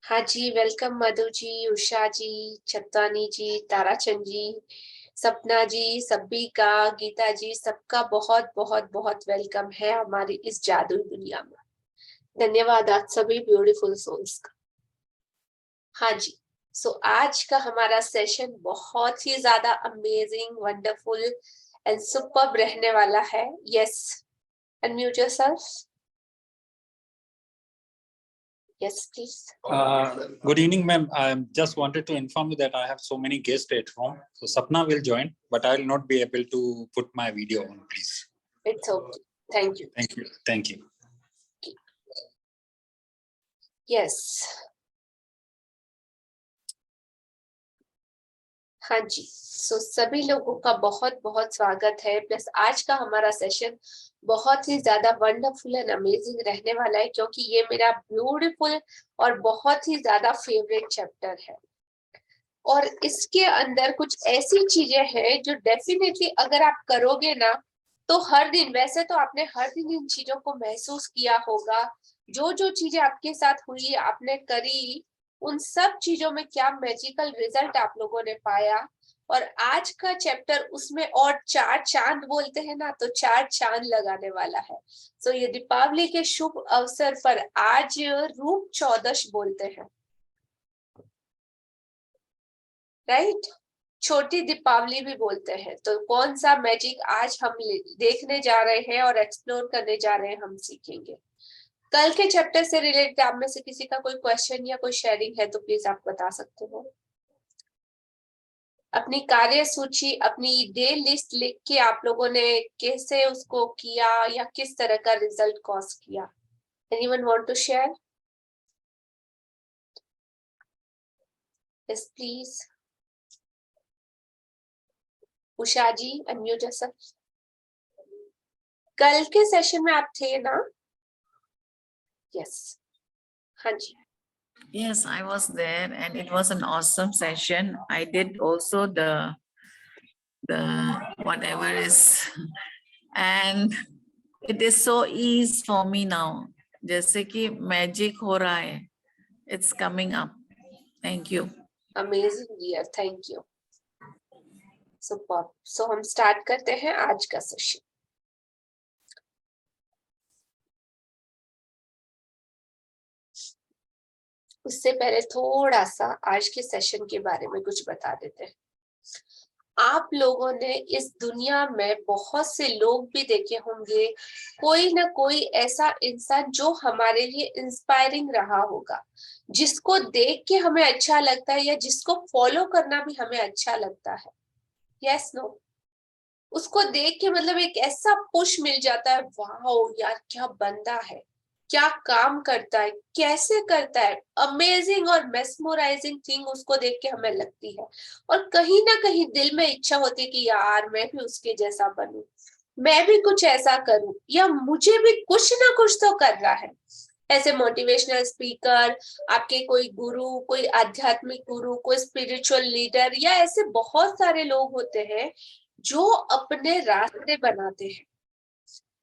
हाँ जी, वेलकम मधु जी, उषा जी, छतवानी जी, ताराचंद जी, सपना जी, सब्बिका, गीता जी, सबका बहुत बहुत बहुत वेलकम है हमारी इस जादुई दुनिया में। धन्यवाद आप सभी ब्यूटीफुल सोल्स का। हाँ जी, सो आज का हमारा सेशन बहुत ही ज्यादा अमेजिंग, वंडरफुल एंड सुपर्ब रहने वाला है। Yes, unmute yourself. Yes, please. Good evening, ma'am. I just wanted to inform you that I have so many guests at home. So Sapna will join, but I will not be able to put my video on, please. It's okay. Thank you. Thank you. Thank you. Yes. हाँ जी, सो सभी लोगों का बहुत बहुत स्वागत है। Plus आज का हमारा सेशन बहुत ही ज्यादा वंडरफुल एंड अमेजिंग रहने वाला है, क्योंकि ये मेरा ब्यूटीफुल और बहुत ही ज्यादा फेवरेट चैप्टर है। और इसके अंदर कुछ ऐसी चीजें हैं जो डेफिनेटली अगर आप करोगे ना, तो हर दिन, वैसे तो आपने हर दिन इन चीजों को महसूस किया होगा, जो जो चीजें आपके साथ हुई, आपने करी, उन सब चीजों में क्या मैजिकल रिजल्ट आप लोगों ने पाया। और आज का चैप्टर उसमें और चार चांद बोलते हैं ना, तो चार चांद लगाने वाला है। सो ये दीपावली के शुभ अवसर पर आज रूप चौदश बोलते हैं, राइट? छोटी दीपावली भी बोलते हैं। तो कौन सा मैजिक आज हम देखने जा रहे हैं और एक्सप्लोर करने जा रहे हैं, हम सीखेंगे। कल के चैप्टर से रिलेटेड आप में से किसी का कोई क्वेश्चन या कोई शेयरिंग है तो प्लीज आप बता सकते हो। अपनी कार्य सूची, अपनी डे लिस्ट लिख के आप लोगों ने कैसे उसको किया या किस तरह का रिजल्ट कॉज किया। Anyone want to share? Yes please. Usha ji, unmute yourself. कल के सेशन में आप थे ना? यस, हाँ जी। Yes, I was there and it was an awesome session. I did also the whatever is, and it is so easy for me now. जैसे कि magic हो रहा है. It's coming up. Thank you. Amazing dear, thank you. Superb. So हम start करते हैं आज का सेशन। उससे पहले थोड़ा सा आज के सेशन के बारे में कुछ बता देते हैं। आप लोगों ने इस दुनिया में बहुत से लोग भी देखे होंगे, कोई ना कोई ऐसा इंसान जो हमारे लिए इंस्पायरिंग रहा होगा, जिसको देख के हमें अच्छा लगता है या जिसको फॉलो करना भी हमें अच्छा लगता है। Yes no? उसको देख के मतलब एक ऐसा पुश मिल जाता है, वाओ यार क्या बंदा है, क्या काम करता है, कैसे करता है, अमेजिंग और मेस्मराइजिंग थिंग उसको देख के हमें लगती है। और कहीं ना कहीं दिल में इच्छा होती है कि यार मैं भी उसके जैसा बनूं, मैं भी कुछ ऐसा करूं, या मुझे भी कुछ ना कुछ तो करना है। ऐसे मोटिवेशनल स्पीकर, आपके कोई गुरु, कोई आध्यात्मिक गुरु, कोई स्पिरिचुअल लीडर, या ऐसे बहुत सारे लोग होते हैं जो अपने रास्ते बनाते हैं।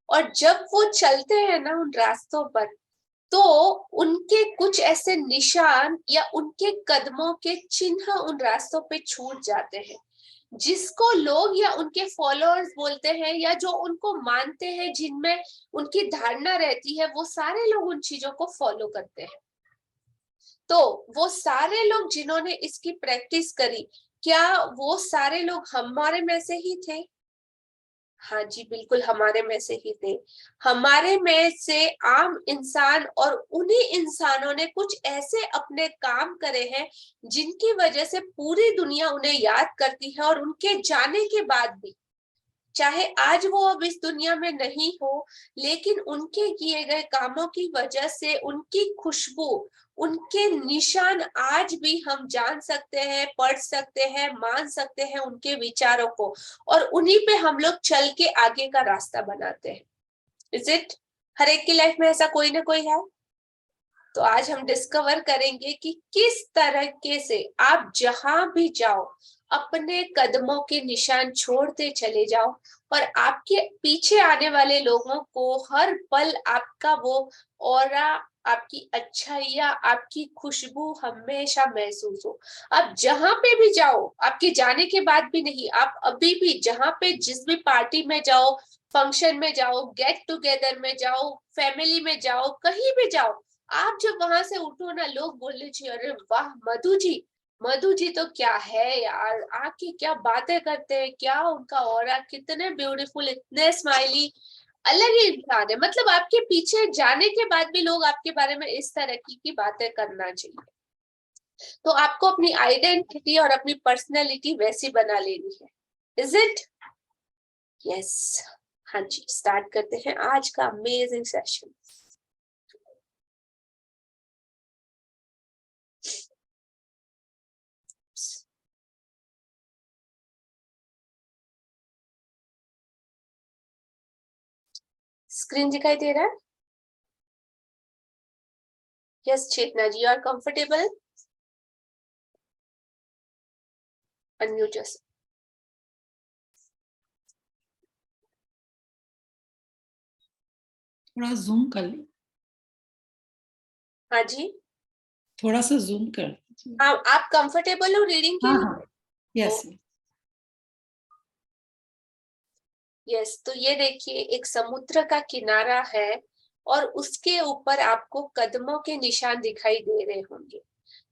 और जब वो चलते हैं ना उन रास्तों पर, तो उनके कुछ ऐसे निशान या उनके कदमों के चिन्ह उन रास्तों पे छूट जाते हैं, जिसको लोग या उनके फॉलोअर्स बोलते हैं, या जो उनको मानते हैं, जिनमें उनकी धारणा रहती है, वो सारे लोग उन चीजों को फॉलो करते हैं। तो वो सारे लोग जिन्होंने इसकी प्रैक्टिस करी, क्या वो सारे लोग हमारे में से ही थे? हाँ जी, बिल्कुल हमारे में से ही थे। हमारे में से आम इंसान, और उन्हीं इंसानों ने कुछ ऐसे अपने काम करे हैं जिनकी वजह से पूरी दुनिया उन्हें याद करती है। और उनके जाने के बाद भी, चाहे आज वो अब इस दुनिया में नहीं हो, लेकिन उनके किए गए कामों की वजह से उनकी खुशबू, उनके निशान आज भी हम जान सकते हैं, पढ़ सकते हैं, मान सकते हैं उनके विचारों को, और उन्हीं पे हम लोग चल के आगे का रास्ता बनाते हैं। Is it? हर एक की लाइफ में ऐसा कोई ना कोई है। तो आज हम डिस्कवर करेंगे कि किस तरीके से आप जहां भी जाओ अपने कदमों के निशान छोड़ते चले जाओ और आपके पीछे आने वाले लोगों को हर पल आपका वो ऑरा, आपकी अच्छाइयाँ, आपकी खुशबू हमेशा महसूस हो। आप जहां पे भी जाओ, आपके जाने के बाद भी नहीं, आप अभी भी जहां पे जिस भी पार्टी में जाओ, फंक्शन में जाओ, गेट टुगेदर में जाओ, फैमिली में जाओ, कहीं भी जाओ, आप जब वहां से उठो ना, लोग बोले जी अरे वाह मधु जी तो क्या है यार, आके क्या बातें करते हैं, क्या उनका ऑरा, कितने ब्यूटीफुल, इतने स्माइली, अलग ही इंसान है। मतलब आपके पीछे जाने के बाद भी लोग आपके बारे में इस तरह की बातें करना चाहिए। तो आपको अपनी आइडेंटिटी और अपनी पर्सनैलिटी वैसी बना लेनी है। Is it? यस। हाँ जी, स्टार्ट करते हैं आज का अमेजिंग सेशन। स्क्रीन दिखाई दे रहा है? Yes Chetna ji, are comfortable? Unmute yourself. थोड़ा जूम कर ली, हाँ जी, थोड़ा सा जूम कर। हाँ आप कंफर्टेबल हो रीडिंग के हाँ लिए? हाँ, यस। यस, तो ये देखिए एक समुद्र का किनारा है और उसके ऊपर आपको कदमों के निशान दिखाई दे रहे होंगे।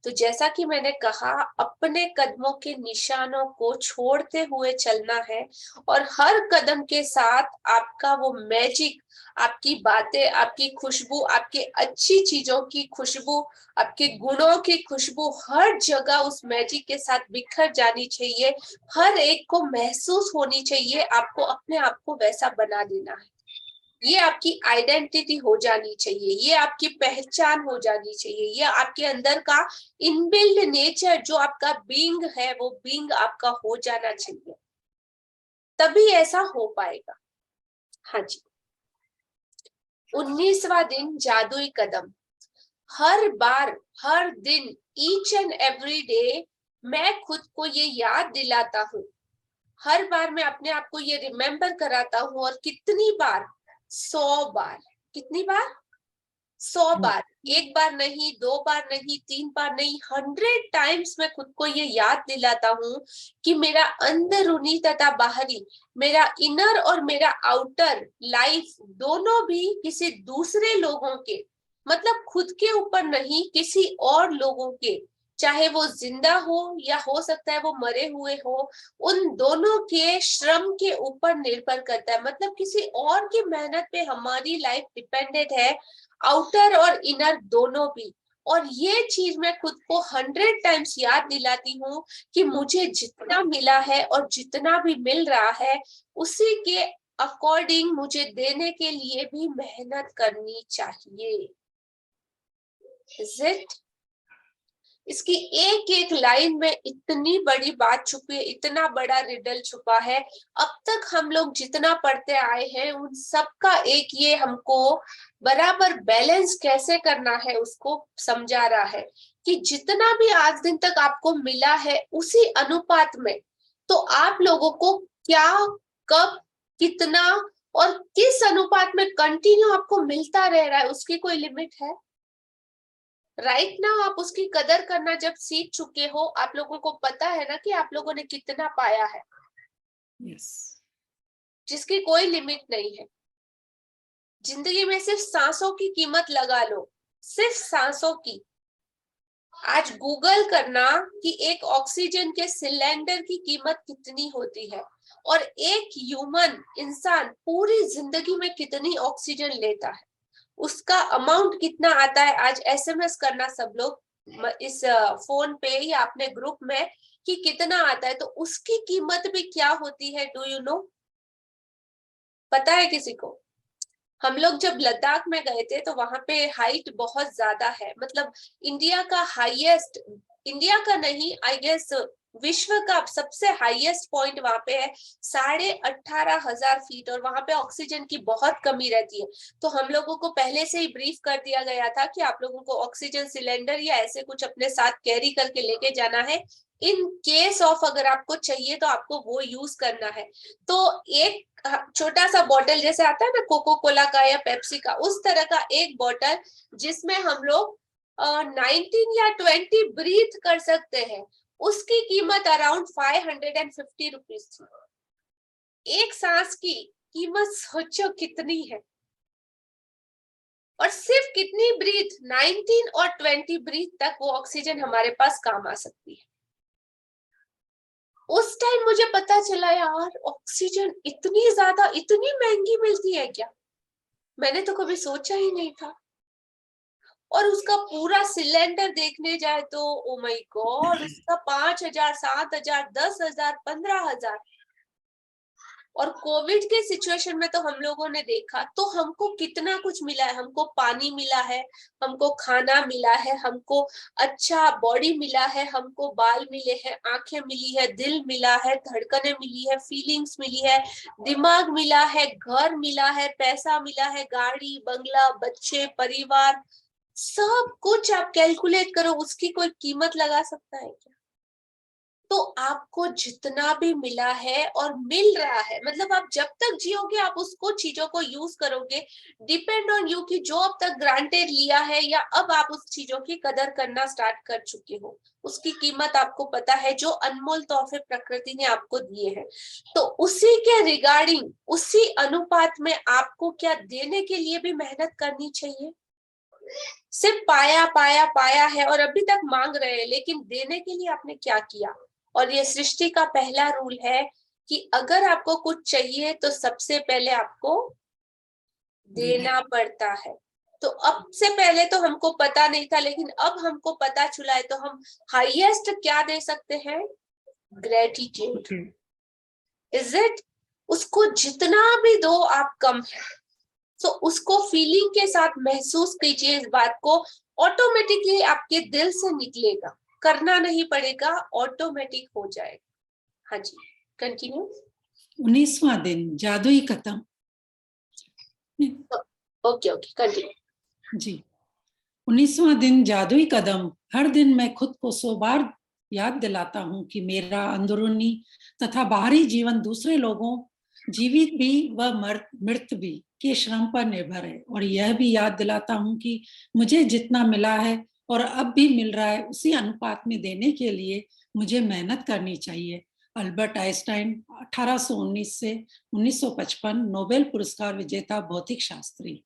तो जैसा कि मैंने कहा, अपने कदमों के निशानों को छोड़ते हुए चलना है और हर कदम के साथ आपका वो मैजिक, आपकी बातें, आपकी खुशबू, आपके अच्छी चीजों की खुशबू, आपके गुणों की खुशबू हर जगह उस मैजिक के साथ बिखर जानी चाहिए। हर एक को महसूस होनी चाहिए। आपको अपने आप को वैसा बना देना है। ये आपकी आइडेंटिटी हो जानी चाहिए, ये आपकी पहचान हो जानी चाहिए, ये आपके अंदर का इनबिल्ड नेचर जो आपका बीइंग है, वो बीइंग आपका हो जाना चाहिए, तभी ऐसा हो पाएगा। हाँ जी। 19वां दिन, जादुई कदम। हर बार, हर दिन, ईच एंड एवरी डे मैं खुद को ये याद दिलाता हूँ, हर बार मैं अपने आप को ये रिमेम्बर कराता हूँ। और कितनी बार? 100 बार। कितनी बार? 100 बार। एक बार नहीं, 2 बार नहीं, 3 बार नहीं, 100 टाइम्स मैं खुद को ये याद दिलाता हूँ कि मेरा अंदरूनी तथा बाहरी, मेरा इनर और मेरा आउटर लाइफ दोनों भी किसी दूसरे लोगों के, मतलब खुद के ऊपर नहीं, किसी और लोगों के, चाहे वो जिंदा हो या हो सकता है वो मरे हुए हो, उन दोनों के श्रम के ऊपर निर्भर करता है। मतलब किसी और की मेहनत पे हमारी लाइफ डिपेंडेंट है, आउटर और इनर दोनों भी। और ये चीज मैं खुद को 100 टाइम्स याद दिलाती हूँ कि मुझे जितना मिला है और जितना भी मिल रहा है, उसी के अकॉर्डिंग मुझे देने के लिए भी मेहनत करनी चाहिए। Is it? इसकी एक एक लाइन में इतनी बड़ी बात छुपी है, इतना बड़ा रिडल छुपा है। अब तक हम लोग जितना पढ़ते आए हैं, उन सब का एक ये हमको बराबर बैलेंस कैसे करना है उसको समझा रहा है कि जितना भी आज दिन तक आपको मिला है, उसी अनुपात में तो आप लोगों को क्या, कब, कितना और किस अनुपात में कंटिन्यू आपको मिलता रह रहा है, उसकी कोई लिमिट है? राइट नाउ आप उसकी कदर करना जब सीख चुके हो, आप लोगों को पता है ना कि आप लोगों ने कितना पाया है, यस। जिसकी कोई लिमिट नहीं है। जिंदगी में सिर्फ सांसों की कीमत लगा लो, सिर्फ सांसों की। आज गूगल करना कि एक ऑक्सीजन के सिलेंडर की कीमत कितनी होती है और एक ह्यूमन इंसान पूरी जिंदगी में कितनी ऑक्सीजन लेता है, उसका अमाउंट कितना आता है। आज एसएमएस करना सब लोग इस फोन पे या अपने ग्रुप में कि कितना आता है, तो उसकी कीमत भी क्या होती है, डू यू नो? पता है किसी को? हम लोग जब लद्दाख में गए थे तो वहां पे हाइट बहुत ज्यादा है, मतलब इंडिया का हाईएस्ट इंडिया का नहीं, आई गेस विश्व का सबसे हाईएस्ट पॉइंट वहां पे है 18,500 फीट, और वहां पे ऑक्सीजन की बहुत कमी रहती है। तो हम लोगों को पहले से ही ब्रीफ कर दिया गया था कि आप लोगों को ऑक्सीजन सिलेंडर या ऐसे कुछ अपने साथ कैरी करके लेके जाना है, इन केस ऑफ अगर आपको चाहिए तो आपको वो यूज करना है। तो एक छोटा सा बॉटल जैसे आता है ना कोको कोला का या पेप्सी का, उस तरह का एक बॉटल जिसमें हम लोग 19 या 20 ब्रीथ कर सकते हैं, उसकी कीमत अराउंड 550 रुपीज थी। एक सांस की कीमत सोचो कितनी है, और सिर्फ कितनी ब्रीथ, 19 और 20 ब्रीथ तक वो ऑक्सीजन हमारे पास काम आ सकती है। उस टाइम मुझे पता चला यार ऑक्सीजन इतनी ज्यादा, इतनी महंगी मिलती है क्या, मैंने तो कभी सोचा ही नहीं था। और उसका पूरा सिलेंडर देखने जाए तो ओ माय गॉड, उसका 5,000, 7,000, 10,000, 15,000। और कोविड के सिचुएशन में तो हम लोगों ने देखा तो हमको कितना कुछ मिला है, हमको पानी मिला है, हमको खाना मिला है, हमको अच्छा बॉडी मिला है, हमको बाल मिले हैं, आंखें मिली है, दिल मिला है, धड़कनें मिली है, फीलिंग्स मिली है, दिमाग मिला है, घर मिला है, पैसा मिला है, गाड़ी बंगला, बच्चे, परिवार, सब कुछ आप कैलकुलेट करो, उसकी कोई कीमत लगा सकता है क्या? तो आपको जितना भी मिला है और मिल रहा है, मतलब आप जब तक जियोगे आप उसको चीजों को यूज करोगे, डिपेंड ऑन यू कि जो अब तक ग्रांटेड लिया है या अब आप उस चीजों की कदर करना स्टार्ट कर चुके हो, उसकी कीमत आपको पता है, जो अनमोल तोहफे प्रकृति ने आपको दिए हैं। तो उसी के रिगार्डिंग, उसी अनुपात में आपको क्या देने के लिए भी मेहनत करनी चाहिए। सिर्फ पाया पाया पाया है और अभी तक मांग रहे हैं, लेकिन देने के लिए आपने क्या किया। और ये सृष्टि का पहला रूल है कि अगर आपको कुछ चाहिए तो सबसे पहले आपको देना पड़ता है। तो अब से पहले तो हमको पता नहीं था, लेकिन अब हमको पता चला है, तो हम हाईएस्ट क्या दे सकते हैं, ग्रेटिट्यूड। Is it? उसको जितना भी दो आप कम है। तो उसको फीलिंग के साथ महसूस कीजिए इस बात को, ऑटोमेटिकली आपके दिल से निकलेगा, करना नहीं पड़ेगा, ऑटोमेटिक हो जाएगा। हाँ जी, कंटिन्यू। 19वां दिन जादुई कदम। ओके ओके, कंटिन्यू जी। 19वां दिन जादुई कदम। हर दिन मैं खुद को 100 बार याद दिलाता हूँ कि मेरा अंदरूनी तथा बाहरी जीवन दूसरे लोगों, जीवित भी व मृत भी, के श्रम पर निर्भर है, और यह भी याद दिलाता हूँ कि मुझे जितना मिला है और अब भी मिल रहा है उसी अनुपात में देने के लिए मुझे मेहनत करनी चाहिए। अल्बर्ट आइंस्टाइन 1819 से 1955 नोबेल पुरस्कार विजेता भौतिक शास्त्री।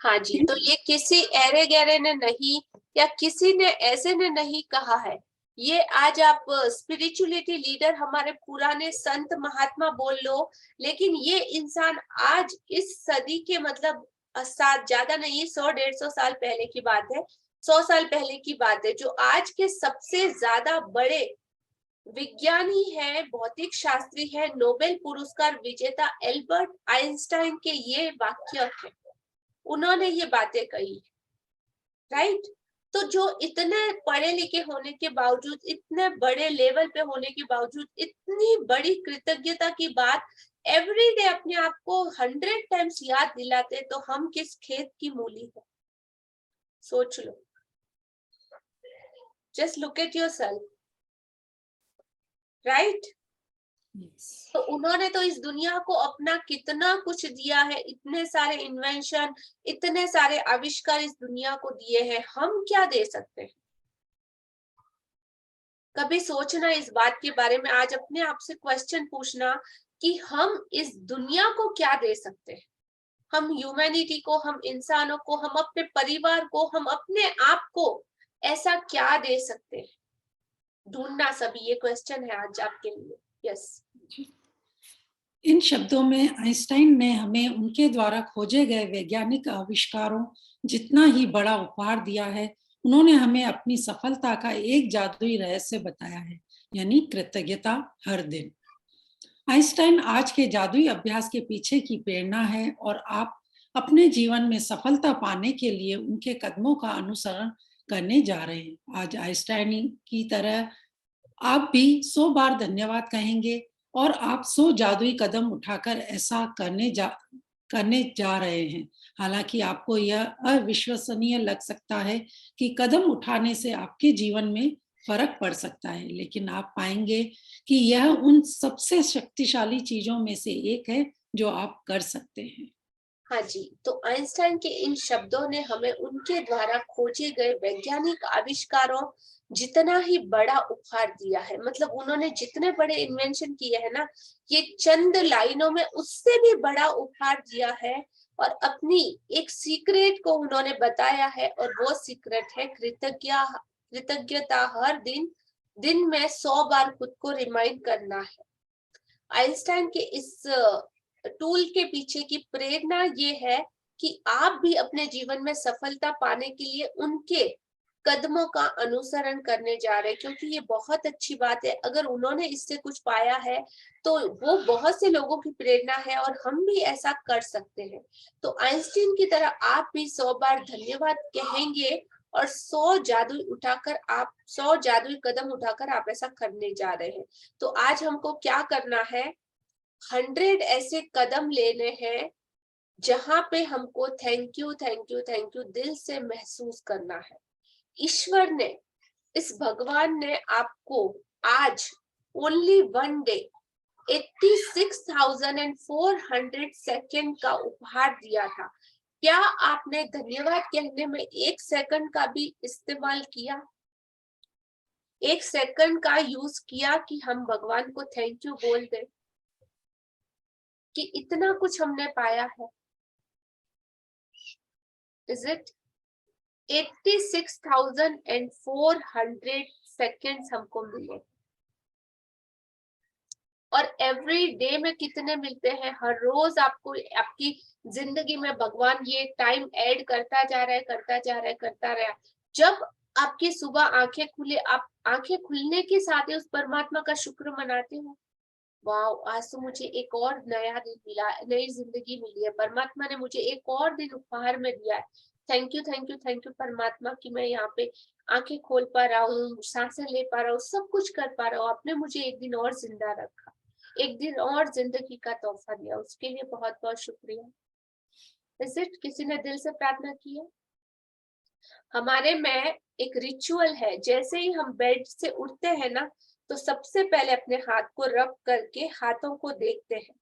हाँ जी, तो ये किसी ऐरे गहरे ने नहीं, या किसी ने ऐसे ने नहीं कहा है, ये आज आप स्पिरिचुअलिटी लीडर, हमारे पुराने संत महात्मा बोल लो, लेकिन ये इंसान आज इस सदी के, मतलब साथ ज्यादा नहीं, 100-150 साल पहले की बात है, 100 साल पहले की बात है, जो आज के सबसे ज्यादा बड़े विज्ञानी है, भौतिक शास्त्री है, नोबेल पुरस्कार विजेता एल्बर्ट आइंस्टाइन के ये वाक्य है, उन्होंने ये बातें कही, राइट। तो जो इतने पढ़े लिखे होने के बावजूद, इतने बड़े लेवल पे होने के बावजूद, इतनी बड़ी कृतज्ञता की बात एवरी डे अपने आप को 100 टाइम्स याद दिलाते, तो हम किस खेत की मूली है, सोच लो। Just look at yourself, right. तो उन्होंने तो इस दुनिया को अपना कितना कुछ दिया है, इतने सारे इन्वेंशन, इतने सारे आविष्कार इस दुनिया को दिए हैं, हम क्या दे सकते हैं। कभी सोचना इस बात के बारे में, आज अपने आप से क्वेश्चन पूछना कि हम इस दुनिया को क्या दे सकते हैं, हम ह्यूमैनिटी को, हम इंसानों को, हम अपने परिवार को, हम अपने आप को ऐसा क्या दे सकते हैं, ढूंढना सभी, ये क्वेश्चन है आज आपके लिए। यस। इन शब्दों में आइंस्टाइन ने हमें उनके द्वारा खोजे गए वैज्ञानिक आविष्कारों जितना ही बड़ा उपहार दिया है। उन्होंने हमें अपनी सफलता का एक जादुई रहस्य बताया है, यानी कृतज्ञता हर दिन। आइंस्टाइन आज के जादुई अभ्यास के पीछे की प्रेरणा है, और आप अपने जीवन में सफलता पाने के लिए उनके कदमों का अनुसरण करने जा रहे हैं। आज आइंस्टाइन की तरह आप भी 100 बार धन्यवाद कहेंगे और आप 100 जादुई कदम उठाकर ऐसा करने जा रहे हैं। हालांकि आपको यह अविश्वसनीय लग सकता है कि कदम उठाने से आपके जीवन में फर्क पड़ सकता है, लेकिन आप पाएंगे कि यह उन सबसे शक्तिशाली चीजों में से एक है जो आप कर सकते हैं। हाँ जी, तो आइंस्टाइन के इन शब्दों ने हमें उनके द्वारा खोजे गए वैज्ञानिक आविष्कारों जितना ही बड़ा उपहार दिया है। मतलब उन्होंने जितने बड़े इन्वेंशन किए हैं ना, ये चंद लाइनों में उससे भी बड़ा उपहार दिया है। और अपनी एक सीक्रेट को उन्होंने बताया है, और वो सीक्रेट है कृतज्ञता। हर दिन में 100 बार खुद को रिमाइंड करना है। आइंस्टाइन के इस टूल के पीछे की प्रेरणा ये है कि आप भी अपने जीवन में सफलता पाने के लिए उनके कदमों का अनुसरण करने जा रहे हैं, क्योंकि ये बहुत अच्छी बात है। अगर उन्होंने इससे कुछ पाया है तो वो बहुत से लोगों की प्रेरणा है, और हम भी ऐसा कर सकते हैं। तो आइंस्टीन की तरह आप भी 100 बार धन्यवाद कहेंगे और 100 जादुई कदम उठाकर आप ऐसा करने जा रहे हैं। तो आज हमको क्या करना है? 100 ऐसे कदम लेने हैं जहां पे हमको थैंक यू दिल से महसूस करना है। ईश्वर ने, इस भगवान ने आपको आज ओनली वन डे 86,400 सेकेंड का उपहार दिया था। क्या आपने धन्यवाद कहने में 1 सेकंड का भी इस्तेमाल किया? 1 सेकंड का यूज किया कि हम भगवान को थैंक यू बोल दें कि इतना कुछ हमने पाया है? Is it 86,400 सेकेंड्स हमको मिले, और एवरी डे में कितने मिलते हैं? हर रोज आपको आपकी जिंदगी में भगवान ये टाइम ऐड करता जा रहा है। जब आपकी सुबह आंखें खुले, आप आंखें खुलने के साथ ही उस परमात्मा का शुक्र मनाते हो। वाओ, आज तो मुझे एक और नया दिन मिला, नई जिंदगी मिली है। परमात्मा ने मुझे एक और दिन उपहार में दिया है। थैंक यू परमात्मा कि मैं यहाँ पे आंखें खोल पा रहा हूँ, सांसें ले पा रहा हूँ, सब कुछ कर पा रहा हूँ। आपने मुझे एक दिन और जिंदा रखा, एक दिन और जिंदगी का तोहफा दिया, उसके लिए बहुत बहुत शुक्रिया। किसी ने दिल से प्रार्थना की है? हमारे में एक रिचुअल है, जैसे ही हम बेड से उठते हैं ना, तो सबसे पहले अपने हाथ को रब करके हाथों को देखते हैं।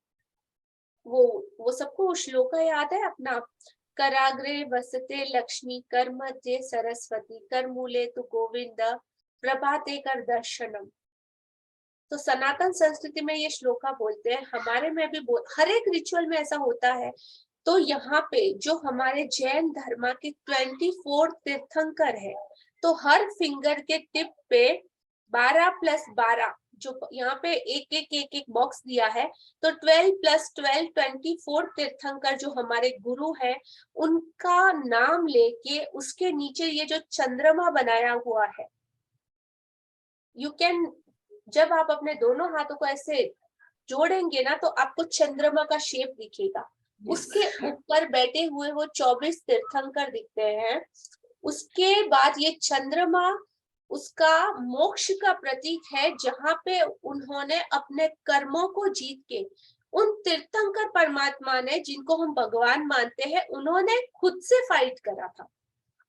वो सबको श्लोक याद है अपना? कराग्रे वसते लक्ष्मी, कर मध्य सरस्वती, कर मूले तु गोविंद, प्रभाते कर दर्शनम। तो सनातन संस्कृति में ये श्लोका बोलते हैं, हमारे में भी हर एक रिचुअल में ऐसा होता है। तो यहाँ पे जो हमारे जैन धर्म के 24 तीर्थंकर है, तो हर फिंगर के टिप पे 12+12, जो यहाँ पे एक बॉक्स दिया है, तो 12+12 24 तीर्थंकर जो हमारे गुरु हैं, उनका नाम लेके उसके नीचे ये जो चंद्रमा बनाया हुआ है, यू कैन, जब आप अपने दोनों हाथों को ऐसे जोड़ेंगे ना, तो आपको चंद्रमा का शेप दिखेगा। उसके ऊपर बैठे हुए वो 24 तीर्थंकर दिखते हैं। उसके बाद ये चंद्रमा उसका मोक्ष का प्रतीक है, जहां पे उन्होंने अपने कर्मों को जीत के, उन तीर्थंकर परमात्मा ने, जिनको हम भगवान मानते हैं, उन्होंने खुद से फाइट करा था।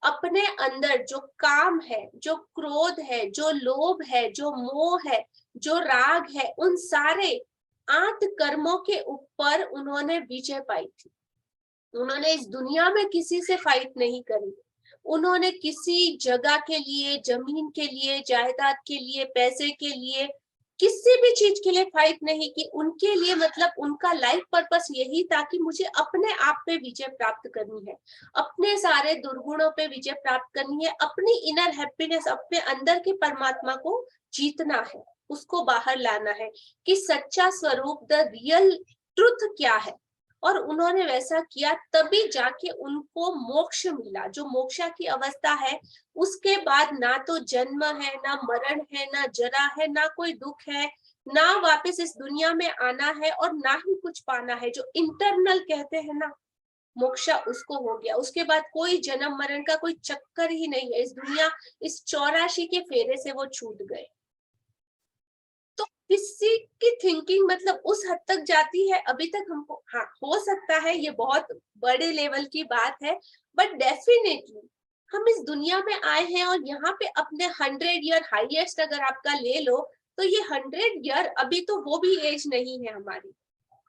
अपने अंदर जो काम है, जो क्रोध है, जो लोभ है, जो मोह है, जो राग है, उन सारे 8 कर्मों के ऊपर उन्होंने विजय पाई थी। उन्होंने इस दुनिया में किसी से फाइट नहीं करी। उन्होंने किसी जगह के लिए, जमीन के लिए, जायदाद के लिए, पैसे के लिए, किसी भी चीज के लिए फाइट नहीं की। उनके लिए मतलब उनका लाइफ पर्पस यही था कि मुझे अपने आप पे विजय प्राप्त करनी है, अपने सारे दुर्गुणों पे विजय प्राप्त करनी है, अपनी इनर हैप्पीनेस, अपने अंदर के परमात्मा को जीतना है, उसको बाहर लाना है कि सच्चा स्वरूप, द रियल ट्रुथ क्या है। और उन्होंने वैसा किया, तभी जाके उनको मोक्ष मिला, जो मोक्षा की अवस्था है। उसके बाद ना तो जन्म है, ना मरण है, ना जरा है, ना कोई दुख है, ना वापस इस दुनिया में आना है, और ना ही कुछ पाना है। जो इंटरनल कहते हैं ना, मोक्षा उसको हो गया, उसके बाद कोई जन्म मरण का कोई चक्कर ही नहीं है इस दुनिया, इस 84 के फेरे से वो छूट गए। तो किसी की थिंकिंग मतलब उस हद तक जाती है अभी तक हमको, हाँ हो सकता है ये बहुत बड़े लेवल की बात है, बट डेफिनेटली हम इस दुनिया में आए हैं और यहाँ पे अपने 100 ईयर हाईएस्ट अगर आपका ले लो तो ये 100 ईयर अभी तो वो भी एज नहीं है हमारी।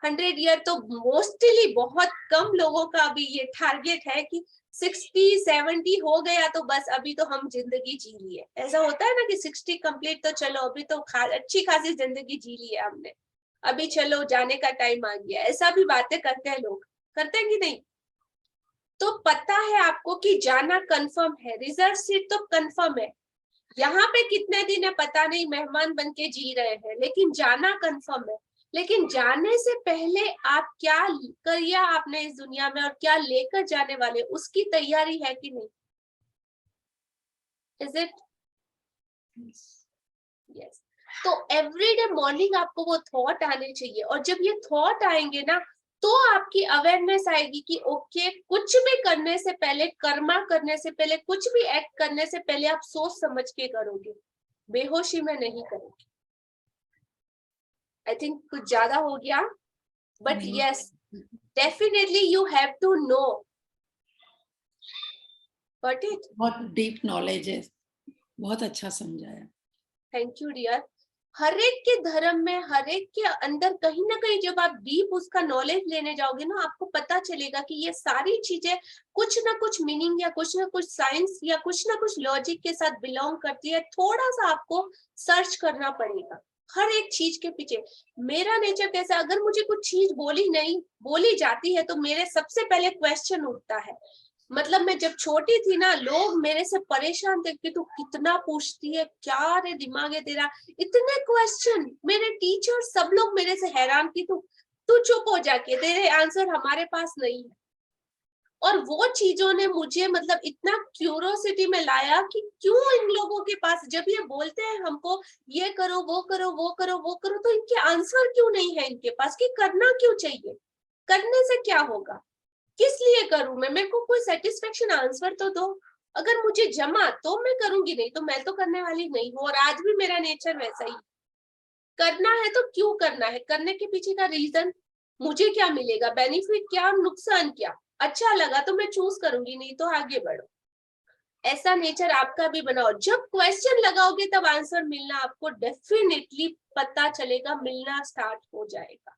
100 ईयर तो मोस्टली बहुत कम लोगों का अभी ये टारगेट है कि 60-70 हो गया तो बस अभी तो हम जिंदगी जी लिए। ऐसा होता है ना कि 60 कंप्लीट तो चलो अभी तो अच्छी खासी जिंदगी जी ली है हमने, अभी चलो जाने का टाइम आ गया, ऐसा भी बातें करते हैं लोग, करते हैं कि नहीं? तो पता है आपको कि जाना कंफर्म है, रिजर्व सीट तो कंफर्म है, यहाँ पे कितने दिन है पता नहीं, मेहमान बन के जी रहे हैं, लेकिन जाना कंफर्म है। लेकिन जाने से पहले आप क्या किया आपने इस दुनिया में और क्या लेकर जाने वाले, उसकी तैयारी है कि नहीं? Is it? यस। तो एवरीडे मॉर्निंग आपको वो थॉट आने चाहिए, और जब ये थॉट आएंगे ना तो आपकी अवेयरनेस आएगी कि ओके कुछ भी करने से पहले, कर्मा करने से पहले, कुछ भी एक्ट करने से पहले आप सोच समझ के करोगे, बेहोशी में नहीं करोगे। आई थिंक कुछ ज्यादा हो गया, but yes definitely you have to know but it. बहुत डीप नॉलेज है, बहुत अच्छा समझाया। Thank you dear. हर एक के धर्म में, हर एक के अंदर कहीं ना कहीं जब आप डीप उसका नॉलेज लेने जाओगे ना, आपको पता चलेगा कि ये सारी चीजें कुछ ना कुछ मीनिंग या कुछ ना कुछ साइंस या कुछ ना कुछ लॉजिक के साथ बिलोंग करती है। थोड़ा सा आपको सर्च करना पड़ेगा हर एक चीज के पीछे। मेरा नेचर कैसा, अगर मुझे कुछ चीज बोली जाती है तो मेरे सबसे पहले क्वेश्चन उठता है। मतलब मैं जब छोटी थी ना, लोग मेरे से परेशान थे कि तू कितना पूछती है, क्या रे दिमाग है तेरा, इतने क्वेश्चन। मेरे टीचर सब लोग मेरे से हैरान कि तू चुप हो जाके, तेरे आंसर हमारे पास नहीं है। और वो चीजों ने मुझे मतलब इतना क्यूरोसिटी में लाया कि क्यों इन लोगों के पास, जब ये बोलते हैं हमको ये करो वो करो वो करो वो करो, तो इनके आंसर क्यों नहीं है इनके पास, कि करना क्यों चाहिए, करने से क्या होगा, किस लिए करूं मैं, मेरे को कोई सेटिस्फेक्शन आंसर तो दो। अगर मुझे जमा तो मैं करूंगी, नहीं तो मैं तो करने वाली नहीं हूँ। और आज भी मेरा नेचर वैसा ही, करना है तो क्यों करना है, करने के पीछे का रीजन, मुझे क्या मिलेगा, बेनिफिट क्या, नुकसान क्या, अच्छा लगा तो मैं चूज करूंगी, नहीं तो आगे बढ़ो। ऐसा नेचर आपका भी बनाओ। जब क्वेश्चन लगाओगे तब आंसर मिलना आपको डेफिनेटली पता चलेगा, मिलना स्टार्ट हो जाएगा।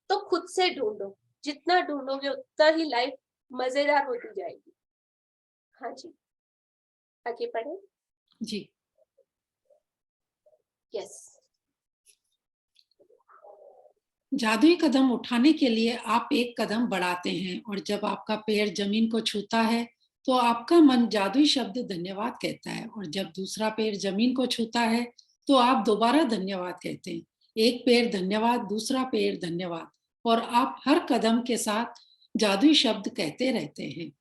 तो खुद से ढूंढो, जितना ढूंढोगे उतना ही लाइफ मजेदार होती जाएगी। हाँ जी, आगे बढ़े जी। यस। जादुई कदम उठाने के लिए आप एक कदम बढ़ाते हैं और जब आपका पैर जमीन को छूता है तो आपका मन जादुई शब्द धन्यवाद कहता है, और जब दूसरा पैर जमीन को छूता है तो आप दोबारा धन्यवाद कहते हैं। एक पैर धन्यवाद, दूसरा पैर धन्यवाद, और आप हर कदम के साथ जादुई शब्द कहते रहते हैं।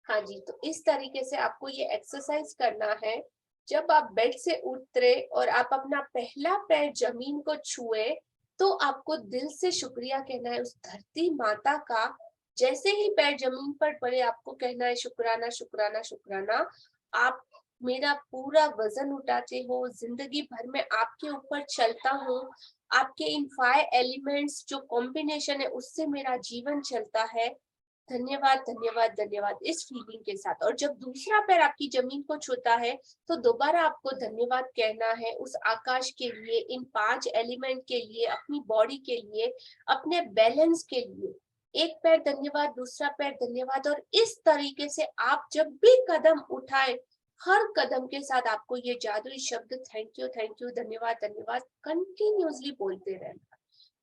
हाँ जी, तो इस तरीके से आपको ये एक्सरसाइज करना है। जब आप बेड से उतरे और आप अपना पहला पैर जमीन को छुए तो आपको दिल से शुक्रिया कहना है उस धरती माता का। जैसे ही पैर जमीन पर पड़े आपको कहना है शुक्राना शुक्राना शुक्राना, आप मेरा पूरा वजन उठाते हो, जिंदगी भर में आपके ऊपर चलता हूँ, आपके इन 5 एलिमेंट्स जो कॉम्बिनेशन है उससे मेरा जीवन चलता है, धन्यवाद धन्यवाद धन्यवाद, इस फीलिंग के साथ। और जब दूसरा पैर आपकी जमीन को छूता है तो दोबारा आपको धन्यवाद कहना है उस आकाश के लिए, इन 5 एलिमेंट के लिए, अपनी बॉडी के लिए, अपने बैलेंस के लिए। एक पैर धन्यवाद, दूसरा पैर धन्यवाद, और इस तरीके से आप जब भी कदम उठाए हर कदम के साथ आपको ये जादुई शब्द थैंक यू धन्यवाद धन्यवाद कंटिन्यूअसली बोलते रहना।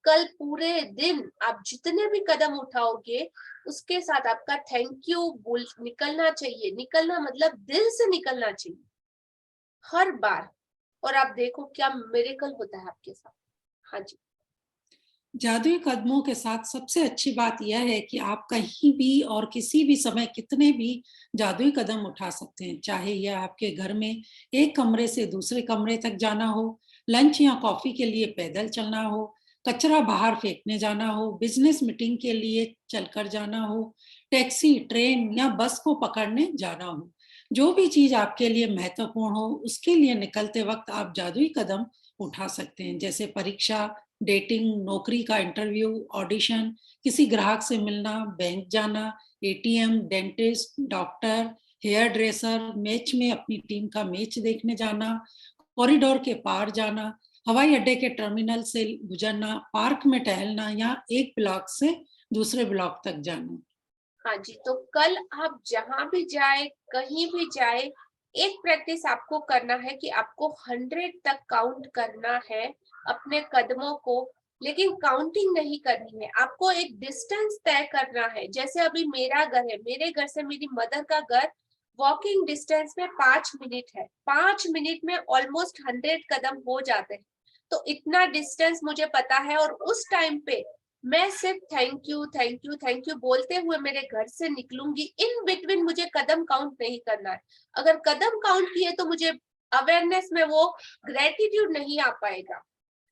कल पूरे दिन आप जितने भी कदम उठाओगे उसके साथ आपका थैंक यू बोल निकलना चाहिए। निकलना मतलब दिल से निकलना चाहिए हर बार, और आप देखो क्या मिरेकल होता है आपके साथ। हाँ जी। जादुई कदमों के साथ सबसे अच्छी बात यह है कि आप कहीं भी और किसी भी समय कितने भी जादुई कदम उठा सकते हैं, चाहे यह आपके घर में एक कमरे से दूसरे कमरे तक जाना हो, लंच या कॉफी के लिए पैदल चलना हो, कचरा बाहर फेंकने जाना हो, बिजनेस मीटिंग के लिए चलकर जाना हो, टैक्सी, ट्रेन या बस को पकड़ने जाना हो। जो भी चीज आपके लिए महत्वपूर्ण हो, उसके लिए निकलते वक्त आप जादुई कदम उठा सकते हैं, जैसे परीक्षा, डेटिंग, नौकरी का इंटरव्यू, ऑडिशन, किसी ग्राहक से मिलना, बैंक जाना, ATM, dentist, doctor, hairdresser, match में अपनी टीम का मैच देखने जाना, कॉरिडोर के पार जाना, हवाई अड्डे के टर्मिनल से गुजरना, पार्क में टहलना या एक ब्लॉक से दूसरे ब्लॉक तक जाना। हाँ जी, तो कल आप जहां भी जाए, कहीं भी जाए, एक प्रैक्टिस आपको करना है कि आपको 100 तक काउंट करना है अपने कदमों को, लेकिन काउंटिंग नहीं करनी है। आपको एक डिस्टेंस तय करना है। जैसे अभी मेरा घर है, मेरे घर से मेरी मदर का घर वॉकिंग डिस्टेंस में 5 मिनट है। 5 मिनट में ऑलमोस्ट 100 कदम हो जाते हैं। तो इतना डिस्टेंस मुझे पता है, और उस टाइम पे मैं सिर्फ thank you thank you thank you बोलते हुए मेरे घर से निकलूंगी। इन बिटवीन मुझे कदम काउंट नहीं करना है। अगर कदम काउंट किए तो मुझे अवेयरनेस में वो ग्रेटिट्यूड नहीं आ पाएगा।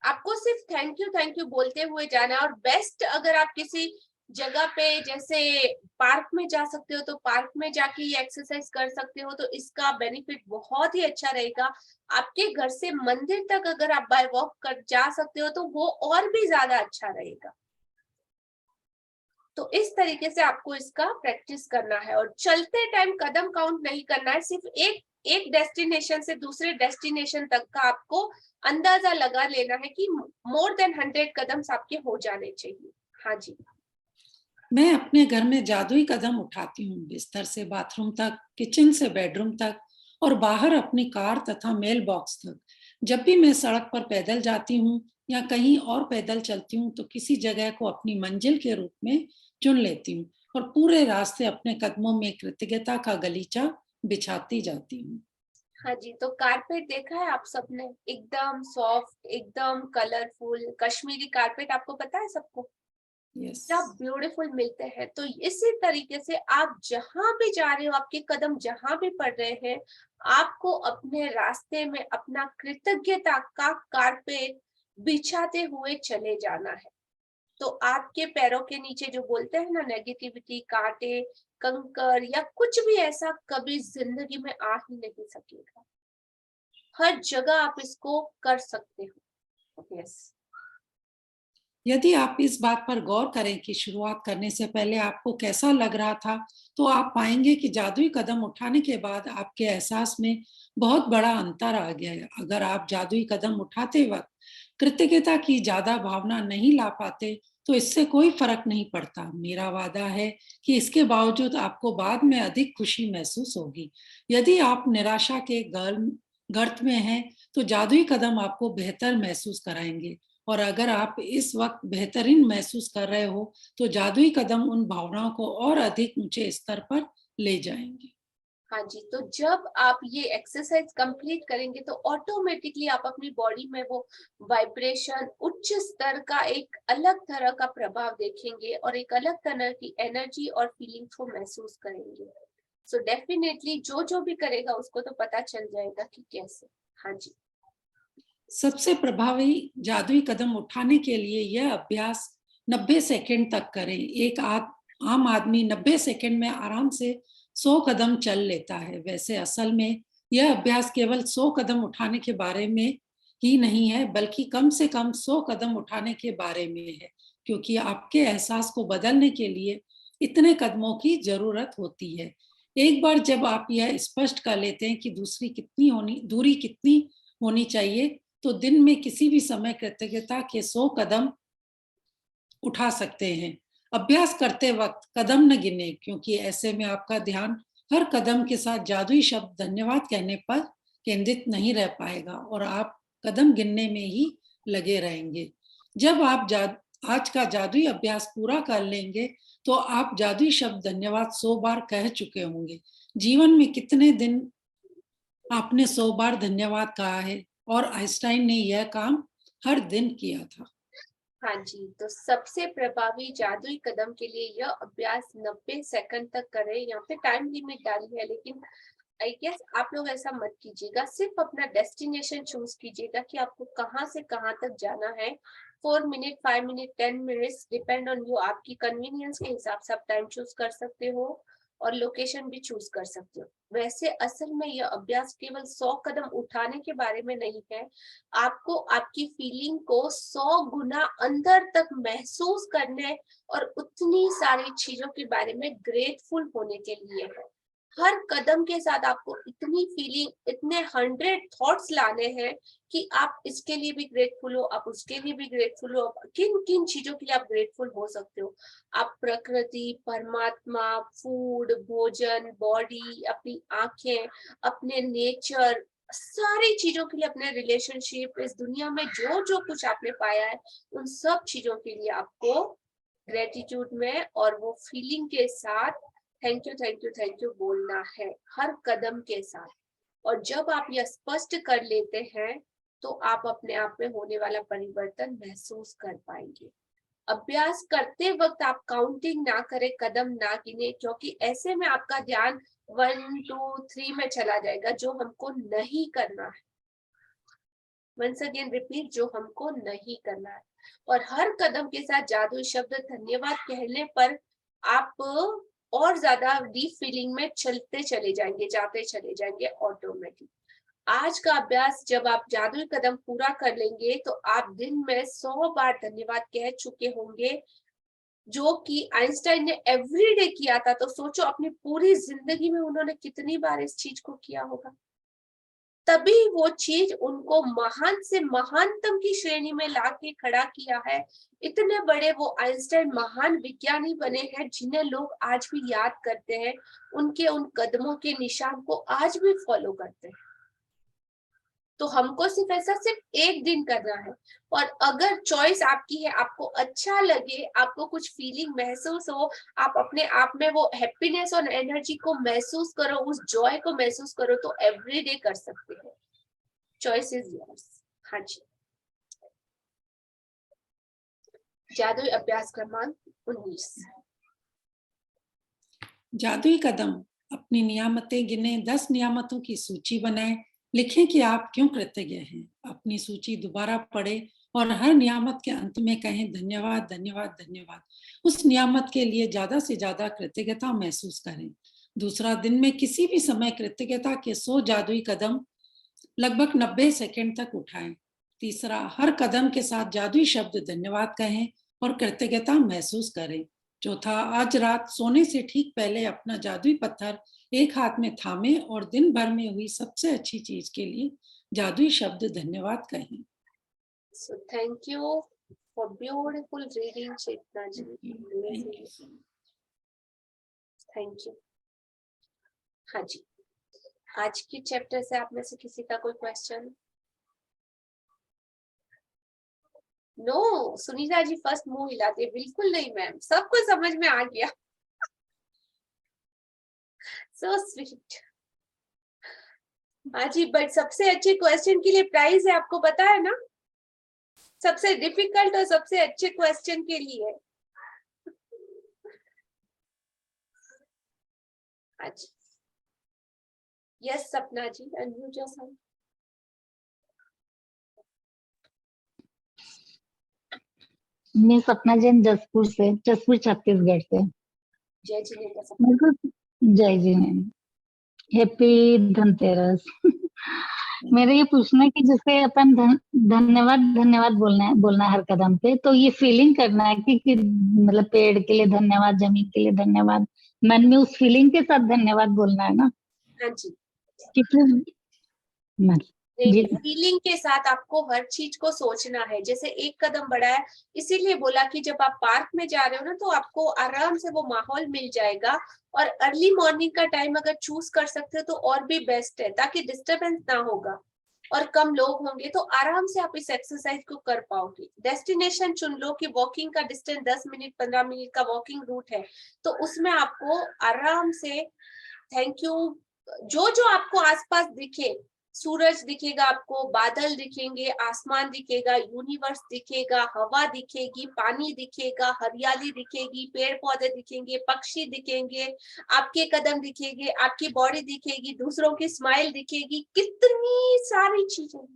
आपको सिर्फ थैंक यू बोलते हुए जाना है। और बेस्ट, अगर आप किसी जगह पे जैसे पार्क में जा सकते हो तो पार्क में जाके ये एक्सरसाइज कर सकते हो, तो इसका बेनिफिट बहुत ही अच्छा रहेगा। आपके घर से मंदिर तक अगर आप बाय वॉक कर जा सकते हो तो वो और भी ज्यादा अच्छा रहेगा। तो इस तरीके से आपको इसका प्रैक्टिस करना है। और चलते टाइम कदम काउंट नहीं करना है, सिर्फ एक डेस्टिनेशन से दूसरे डेस्टिनेशन तक का आपको अंदाजा लगा लेना है कि मोर देन 100 कदम आपके हो जाने चाहिए। हाँ जी। मैं अपने घर में जादुई कदम उठाती हूँ, बिस्तर से बाथरूम तक, किचन से बेडरूम तक और बाहर अपनी कार तथा मेल बॉक्स तक। जब भी मैं सड़क पर पैदल जाती हूँ या कहीं और पैदल चलती हूँ तो किसी जगह को अपनी मंजिल के रूप में चुन लेती हूँ और पूरे रास्ते अपने कदमों में कृतज्ञता का गलीचा बिछाती जाती हूँ। हाँ जी, तो कारपेट देखा है आप सबने, एकदम सॉफ्ट, एकदम कलरफुल कश्मीरी कारपेट, आपको पता है सबको यस। क्या ब्यूटीफुल मिलते हैं। तो इसी तरीके से आप जहां भी जा रहे हो, आपके कदम जहां भी पड़ रहे हैं, आपको अपने रास्ते में अपना कृतज्ञता का कारपेट बिछाते हुए चले जाना है। तो आपके पैरों के नीचे जो बोलते हैं ना नेगेटिविटी, कांटे, कंकर या कुछ भी ऐसा कभी जिंदगी में आ ही नहीं सकेगा। हर जगह आप इसको कर सकते हो। यस। यदि आप इस बात पर गौर करें कि शुरुआत करने से पहले आपको कैसा लग रहा था, तो आप पाएंगे कि जादुई कदम उठाने के बाद आपके एहसास में बहुत बड़ा अंतर आ गया है। अगर आप जादुई कदम उठाते वक्त कृतज्ञता की ज्यादा भावना नहीं ला पाते, तो इससे कोई फर्क नहीं पड़ता। मेरा वादा है कि इसके बावजूद आपको बाद में अधिक खुशी महसूस होगी। यदि आप निराशा के गर्त में हैं, तो जादुई कदम आपको बेहतर महसूस कराएंगे। और अगर आप इस वक्त बेहतरीन महसूस कर रहे हो, तो जादुई कदम उन भावनाओं को और अधिक ऊंचे स्तर पर ले जाएंगे। हाँ जी, तो जब आप ये एक्सरसाइज कंप्लीट करेंगे तो ऑटोमेटिकली आप अपनी बॉडी में वो वाइब्रेशन, उच्च स्तर का एक अलग तरह का प्रभाव देखेंगे और एक अलग तरह की एनर्जी और फीलिंग्स को महसूस करेंगे। सो डेफिनेटली जो जो भी करेगा उसको तो पता चल जाएगा कि कैसे। हाँ जी। सबसे प्रभावी जादुई कदम उठाने के लिए यह अभ्यास 90 सेकंड तक करें। एक आम आदमी 90 सेकंड में आराम से 100 कदम चल लेता है। वैसे असल में यह अभ्यास केवल 100 कदम उठाने के बारे में ही नहीं है, बल्कि कम से कम 100 कदम उठाने के बारे में है, क्योंकि आपके एहसास को बदलने के लिए इतने कदमों की जरूरत होती है। एक बार जब आप यह स्पष्ट कर लेते हैं कि दूरी कितनी होनी चाहिए, तो दिन में किसी भी समय कृतज्ञता के 100 कदम उठा सकते हैं। अभ्यास करते वक्त कदम न गिने, क्योंकि ऐसे में आपका ध्यान हर कदम के साथ जादुई शब्द धन्यवाद कहने पर केंद्रित नहीं रह पाएगा और आप कदम गिनने में ही लगे रहेंगे। जब आप आज का जादुई अभ्यास पूरा कर लेंगे, तो आप जादुई शब्द धन्यवाद 100 बार कह चुके होंगे। जीवन में कितने दिन आपने 100 बार धन्यवाद कहा है? और आइंस्टाइन ने यह काम हर दिन किया था। हाँ जी, तो सबसे प्रभावी जादुई कदम के लिए यह अभ्यास 90 सेकंड तक करें। यहाँ पे टाइम लिमिट डाली है, लेकिन आई गेस आप लोग ऐसा मत कीजिएगा। सिर्फ अपना डेस्टिनेशन चूज कीजिएगा कि आपको कहाँ से कहाँ तक जाना है। 4 minute, 5 minute, 10 minutes, depend on you. आपकी कन्वीनियंस के हिसाब से आप टाइम चूज कर सकते हो और लोकेशन भी चूज कर सकते हो। वैसे असल में यह अभ्यास केवल 100 कदम उठाने के बारे में नहीं है, आपको आपकी फीलिंग को 100 गुना अंदर तक महसूस करने और उतनी सारी चीजों के बारे में ग्रेटफुल होने के लिए है। हर कदम के साथ आपको इतनी फीलिंग, इतने 100 थॉट्स लाने हैं कि आप इसके लिए भी ग्रेटफुल हो, आप उसके लिए भी ग्रेटफुल हो। किन किन चीजों के लिए आप ग्रेटफुल हो सकते हो? आप प्रकृति, परमात्मा, फूड, भोजन, बॉडी, अपनी आंखें, अपने नेचर, सारी चीजों के लिए, अपने रिलेशनशिप, इस दुनिया में जो जो कुछ आपने पाया है, उन सब चीजों के लिए आपको ग्रेटिट्यूड में और वो फीलिंग के साथ thank you thank you thank you बोलना है हर कदम के साथ। और जब आप यह स्पष्ट कर लेते हैं तो आप अपने आप में होने वाला परिवर्तन महसूस कर पाएंगे। अभ्यास करते वक्त आप काउंटिंग ना करें, कदम ना गिने, क्योंकि ऐसे में आपका ध्यान 1 2 3 में चला जाएगा, जो हमको नहीं करना है। वंस अगेन रिपीट, जो हमको नहीं करना है। और हर कदम के साथ जादुई शब्द धन्यवाद कहने पर आप और ज्यादा डीप फीलिंग में चलते चले जाएंगे, जाते चले जाएंगे ऑटोमेटिक। आज का अभ्यास जब आप जादुई कदम पूरा कर लेंगे तो आप दिन में 100 बार धन्यवाद कह चुके होंगे, जो कि आइंस्टाइन ने एवरीडे किया था। तो सोचो अपनी पूरी जिंदगी में उन्होंने कितनी बार इस चीज को किया होगा। तभी वो चीज उनको महान से महानतम की श्रेणी में लाके खड़ा किया है। इतने बड़े वो आइंस्टाइन महान विज्ञानी बने हैं जिन्हें लोग आज भी याद करते हैं, उनके उन कदमों के निशान को आज भी फॉलो करते हैं। तो हमको सिर्फ ऐसा सिर्फ एक दिन करना है। और अगर चॉइस आपकी है, आपको अच्छा लगे, आपको कुछ फीलिंग महसूस हो, आप अपने आप में वो हैप्पीनेस और एनर्जी को महसूस करो, उस जॉय को महसूस करो, तो एवरीडे कर सकते हैं। Choice is yours. हाँ जी, जादुई अभ्यास क्रमांक 19। जादुई कदम, अपनी नियामतें गिने, 10 नियामतों की सूची बनाएं, लिखें कि आप क्यों कृतज्ञ हैं। अपनी सूची दोबारा पढ़ें और हर नियामत के अंत में कहें धन्यवाद धन्यवाद धन्यवाद। उस नियामत के लिए ज्यादा से ज्यादा कृतज्ञता महसूस करें। दूसरा, दिन में किसी भी समय कृतज्ञता के 100 जादुई कदम लगभग 90 सेकंड तक उठाएं। तीसरा, हर कदम के साथ जादुई शब्द धन्यवाद कहें और कृतज्ञता महसूस करें। चौथा, आज रात सोने से ठीक पहले अपना जादुई पत्थर एक हाथ में थामे और दिन भर में हुई सबसे अच्छी चीज के लिए जादुई शब्द धन्यवाद कहें। So thank you for beautiful reading, Chetna ji. Thank you so much. Thank you. हाँ जी, आज की चैप्टर से आप में से किसी का कोई question? No, Sunita ji first मुंह हिलाते। बिल्कुल नहीं मैम, सबको समझ में आ गया। So sweet. हाँ जी, बट सबसे अच्छे क्वेश्चन के लिए प्राइज है, आपको पता है ना? सबसे डिफिकल्ट और सबसे अच्छे क्वेश्चन के लिए। अच्छा, यस सपना जी, अनम्यूट योरसेल्फ। मैं सपना जैन जसपुर से, जसपुर छत्तीसगढ़ से। जय जिनेन्द्र सपना। मेरे को जय जी मैम, हैप्पी धनतेरस। मेरा ये पूछना है कि जैसे अपन धन्यवाद धन्यवाद बोलना है हर कदम पे, तो ये फीलिंग करना है कि मतलब पेड़ के लिए धन्यवाद, जमीन के लिए धन्यवाद, मन में उस फीलिंग के साथ धन्यवाद बोलना है ना? हाँ जी, जी फीलिंग के साथ आपको हर चीज को सोचना है। जैसे एक कदम बढ़ाया, इसीलिए बोला कि जब आप पार्क में जा रहे हो ना, तो आपको आराम से वो माहौल मिल जाएगा। और अर्ली मॉर्निंग का टाइम अगर चूज कर सकते हो तो और भी बेस्ट है, ताकि डिस्टरबेंस ना होगा और कम लोग होंगे, तो आराम से आप इस एक्सरसाइज को कर पाओगे। डेस्टिनेशन चुन लो कि वॉकिंग का डिस्टेंस 10 मिनट 15 मिनट का वॉकिंग रूट है, तो उसमें आपको आराम से थैंक यू, जो जो आपको आसपास दिखे, सूरज दिखेगा आपको, बादल दिखेंगे, आसमान दिखेगा, यूनिवर्स दिखेगा, हवा दिखेगी, पानी दिखेगा, हरियाली दिखेगी, पेड़ पौधे दिखेंगे, पक्षी दिखेंगे, आपके कदम दिखेंगे, आपकी बॉडी दिखेगी, दूसरों की स्माइल दिखेगी, कितनी सारी चीजें।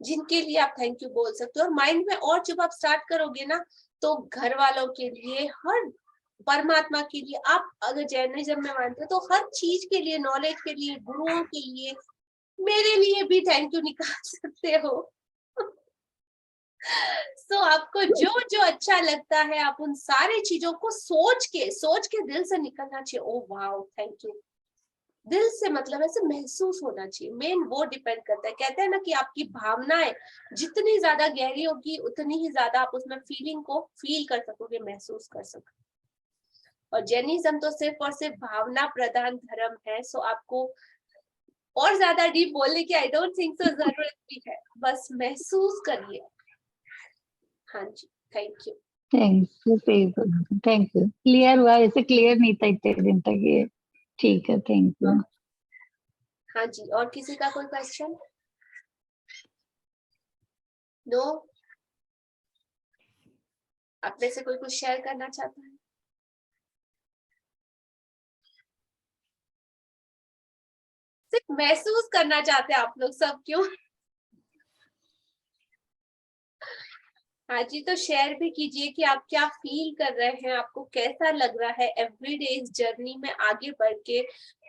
जिनके लिए आप थैंक यू बोल सकते हो। और माइंड में और जब आप स्टार्ट करोगे ना, तो घर वालों के लिए, हर परमात्मा के लिए, आप अगर जैनिज्म में मानते हो तो हर चीज के लिए, नॉलेज के लिए, गुरुओं के लिए, मेरे लिए भी थैंक यू निकाल सकते हो। तो आपको जो जो अच्छा लगता है, आप उन सारी चीजों को सोच के दिल से निकलना चाहिए। ओ वाओ थैंक यू, दिल से, मतलब ऐसे महसूस होना चाहिए। मेन वो डिपेंड करता है, कहते हैं ना कि आपकी भावनाएं जितनी ज्यादा गहरी होगी, उतनी ही ज्यादा आप उसमें फीलिंग को फील कर सकोगे, महसूस कर सकोगे। और जैनिज्म तो सिर्फ और सिर्फ भावना प्रधान धर्म है। सो आपको और ज्यादा डीप बोलने की आई डोंट थिंक सो जरूरत भी है, बस महसूस करिए। हाँ जी, thank you. Thank you, clear हुआ, ऐसे क्लियर नहीं था इतने दिन तक ये। ठीक है, थैंक यू। हाँ जी, और किसी का कोई क्वेश्चन? नो? आप में से कोई कुछ शेयर करना चाहता है? सिर्फ महसूस करना चाहते हैं आप लोग सब, क्यों? हाँ जी, तो शेयर भी कीजिए कि आप क्या फील कर रहे हैं, आपको कैसा लग रहा है एवरीडे इस जर्नी में आगे बढ़ के,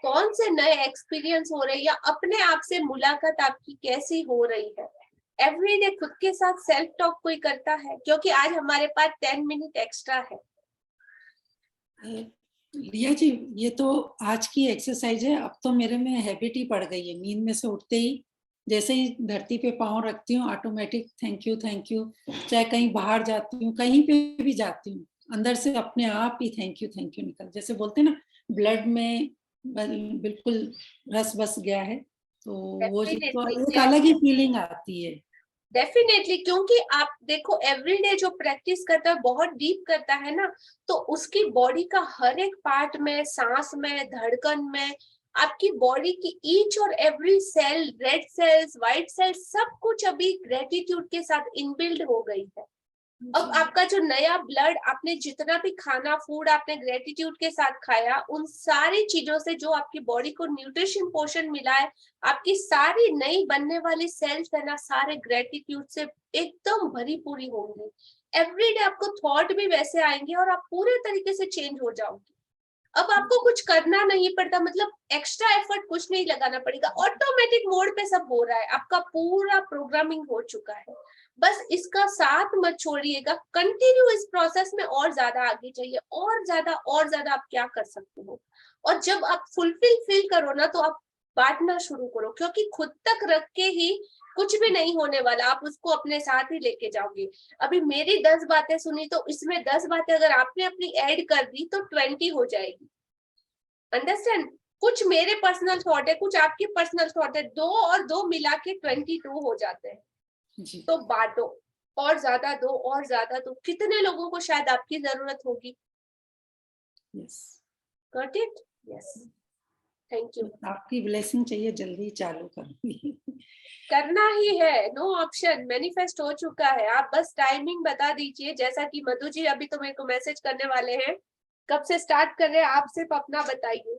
कौन से नए एक्सपीरियंस हो रहे हैं, या अपने आप से मुलाकात आपकी कैसी हो रही है। एवरीडे खुद के साथ सेल्फ टॉक कोई करता है? क्योंकि आज हमारे पास 10 मिनट एक्स्ट्रा है। रिया जी, ये तो आज की एक्सरसाइज है। अब तो मेरे में हैबिट ही पड़ गई है, नींद में से उठते ही जैसे ही धरती पे पाँव रखती हूँ, automatic thank you thank you. चाहे कहीं बाहर जाती हूँ, कहीं पे भी जाती हूँ, अंदर से अपने आप ही थैंक यू निकल, जैसे बोलते हैं ना, ब्लड में बिल्कुल रस बस गया है। तो वो चीज तो एक अलग ही फीलिंग आती है। डेफिनेटली, क्योंकि आप देखो एवरीडे जो प्रैक्टिस करता है, बहुत डीप करता है ना, तो उसकी बॉडी का हर एक पार्ट में, सांस में, धड़कन में, आपकी बॉडी की ईच और every cell, red cells, white cells, सब कुछ अभी ग्रेटिट्यूड के साथ इनबिल्ड हो गई है। अब आपका जो नया ब्लड, आपने जितना भी खाना, फूड आपने ग्रेटिट्यूड के साथ खाया, उन सारी चीजों से जो आपकी बॉडी को न्यूट्रिशन पोषण मिला है, आपकी सारी नई बनने वाली सेल्स है ना, सारे ग्रेटिट्यूड से एकदम भरी पूरी होंगी। एवरीडे आपको थॉट भी वैसे आएंगे और आप पूरे तरीके से चेंज हो जाओगे। अब आपको कुछ करना नहीं पड़ता, मतलब एक्स्ट्रा एफर्ट कुछ नहीं लगाना पड़ेगा, ऑटोमेटिक मोड पे सब हो रहा है, आपका पूरा प्रोग्रामिंग हो चुका है। बस इसका साथ मत छोड़िएगा, कंटिन्यू इस प्रोसेस में और ज्यादा आगे जाइए, और ज्यादा आप क्या कर सकते हो। और जब आप फुलफिल फील करो ना, तो आप बांटना शुरू करो, क्योंकि खुद तक रख के ही कुछ भी नहीं होने वाला, आप उसको अपने साथ ही लेके जाओगे। अभी मेरी 10 बातें सुनी, तो इसमें 10 बातें अगर आपने अपनी ऐड कर दी तो 20 हो जाएगी। अंडरस्टैंड? कुछ मेरे पर्सनल थॉट है, कुछ आपकी पर्सनल थॉट है, 2 और 2 मिला के 22 हो जाते हैं। जी। तो बांटो, और ज्यादा दो, और ज्यादा दो। कितने लोगों को शायद आपकी जरूरत होगी। Yes, got it? Yes, thank you. आपकी ब्लेसिंग चाहिए, जल्दी चालू करूंगी। करना ही है, नो ऑप्शन, मैनिफेस्ट हो चुका है। आप बस टाइमिंग बता दीजिए, जैसा कि मधु जी अभी तो मेरे को मैसेज करने वाले हैं, कब से स्टार्ट कर रहे हैं, आप सिर्फ अपना बताइए।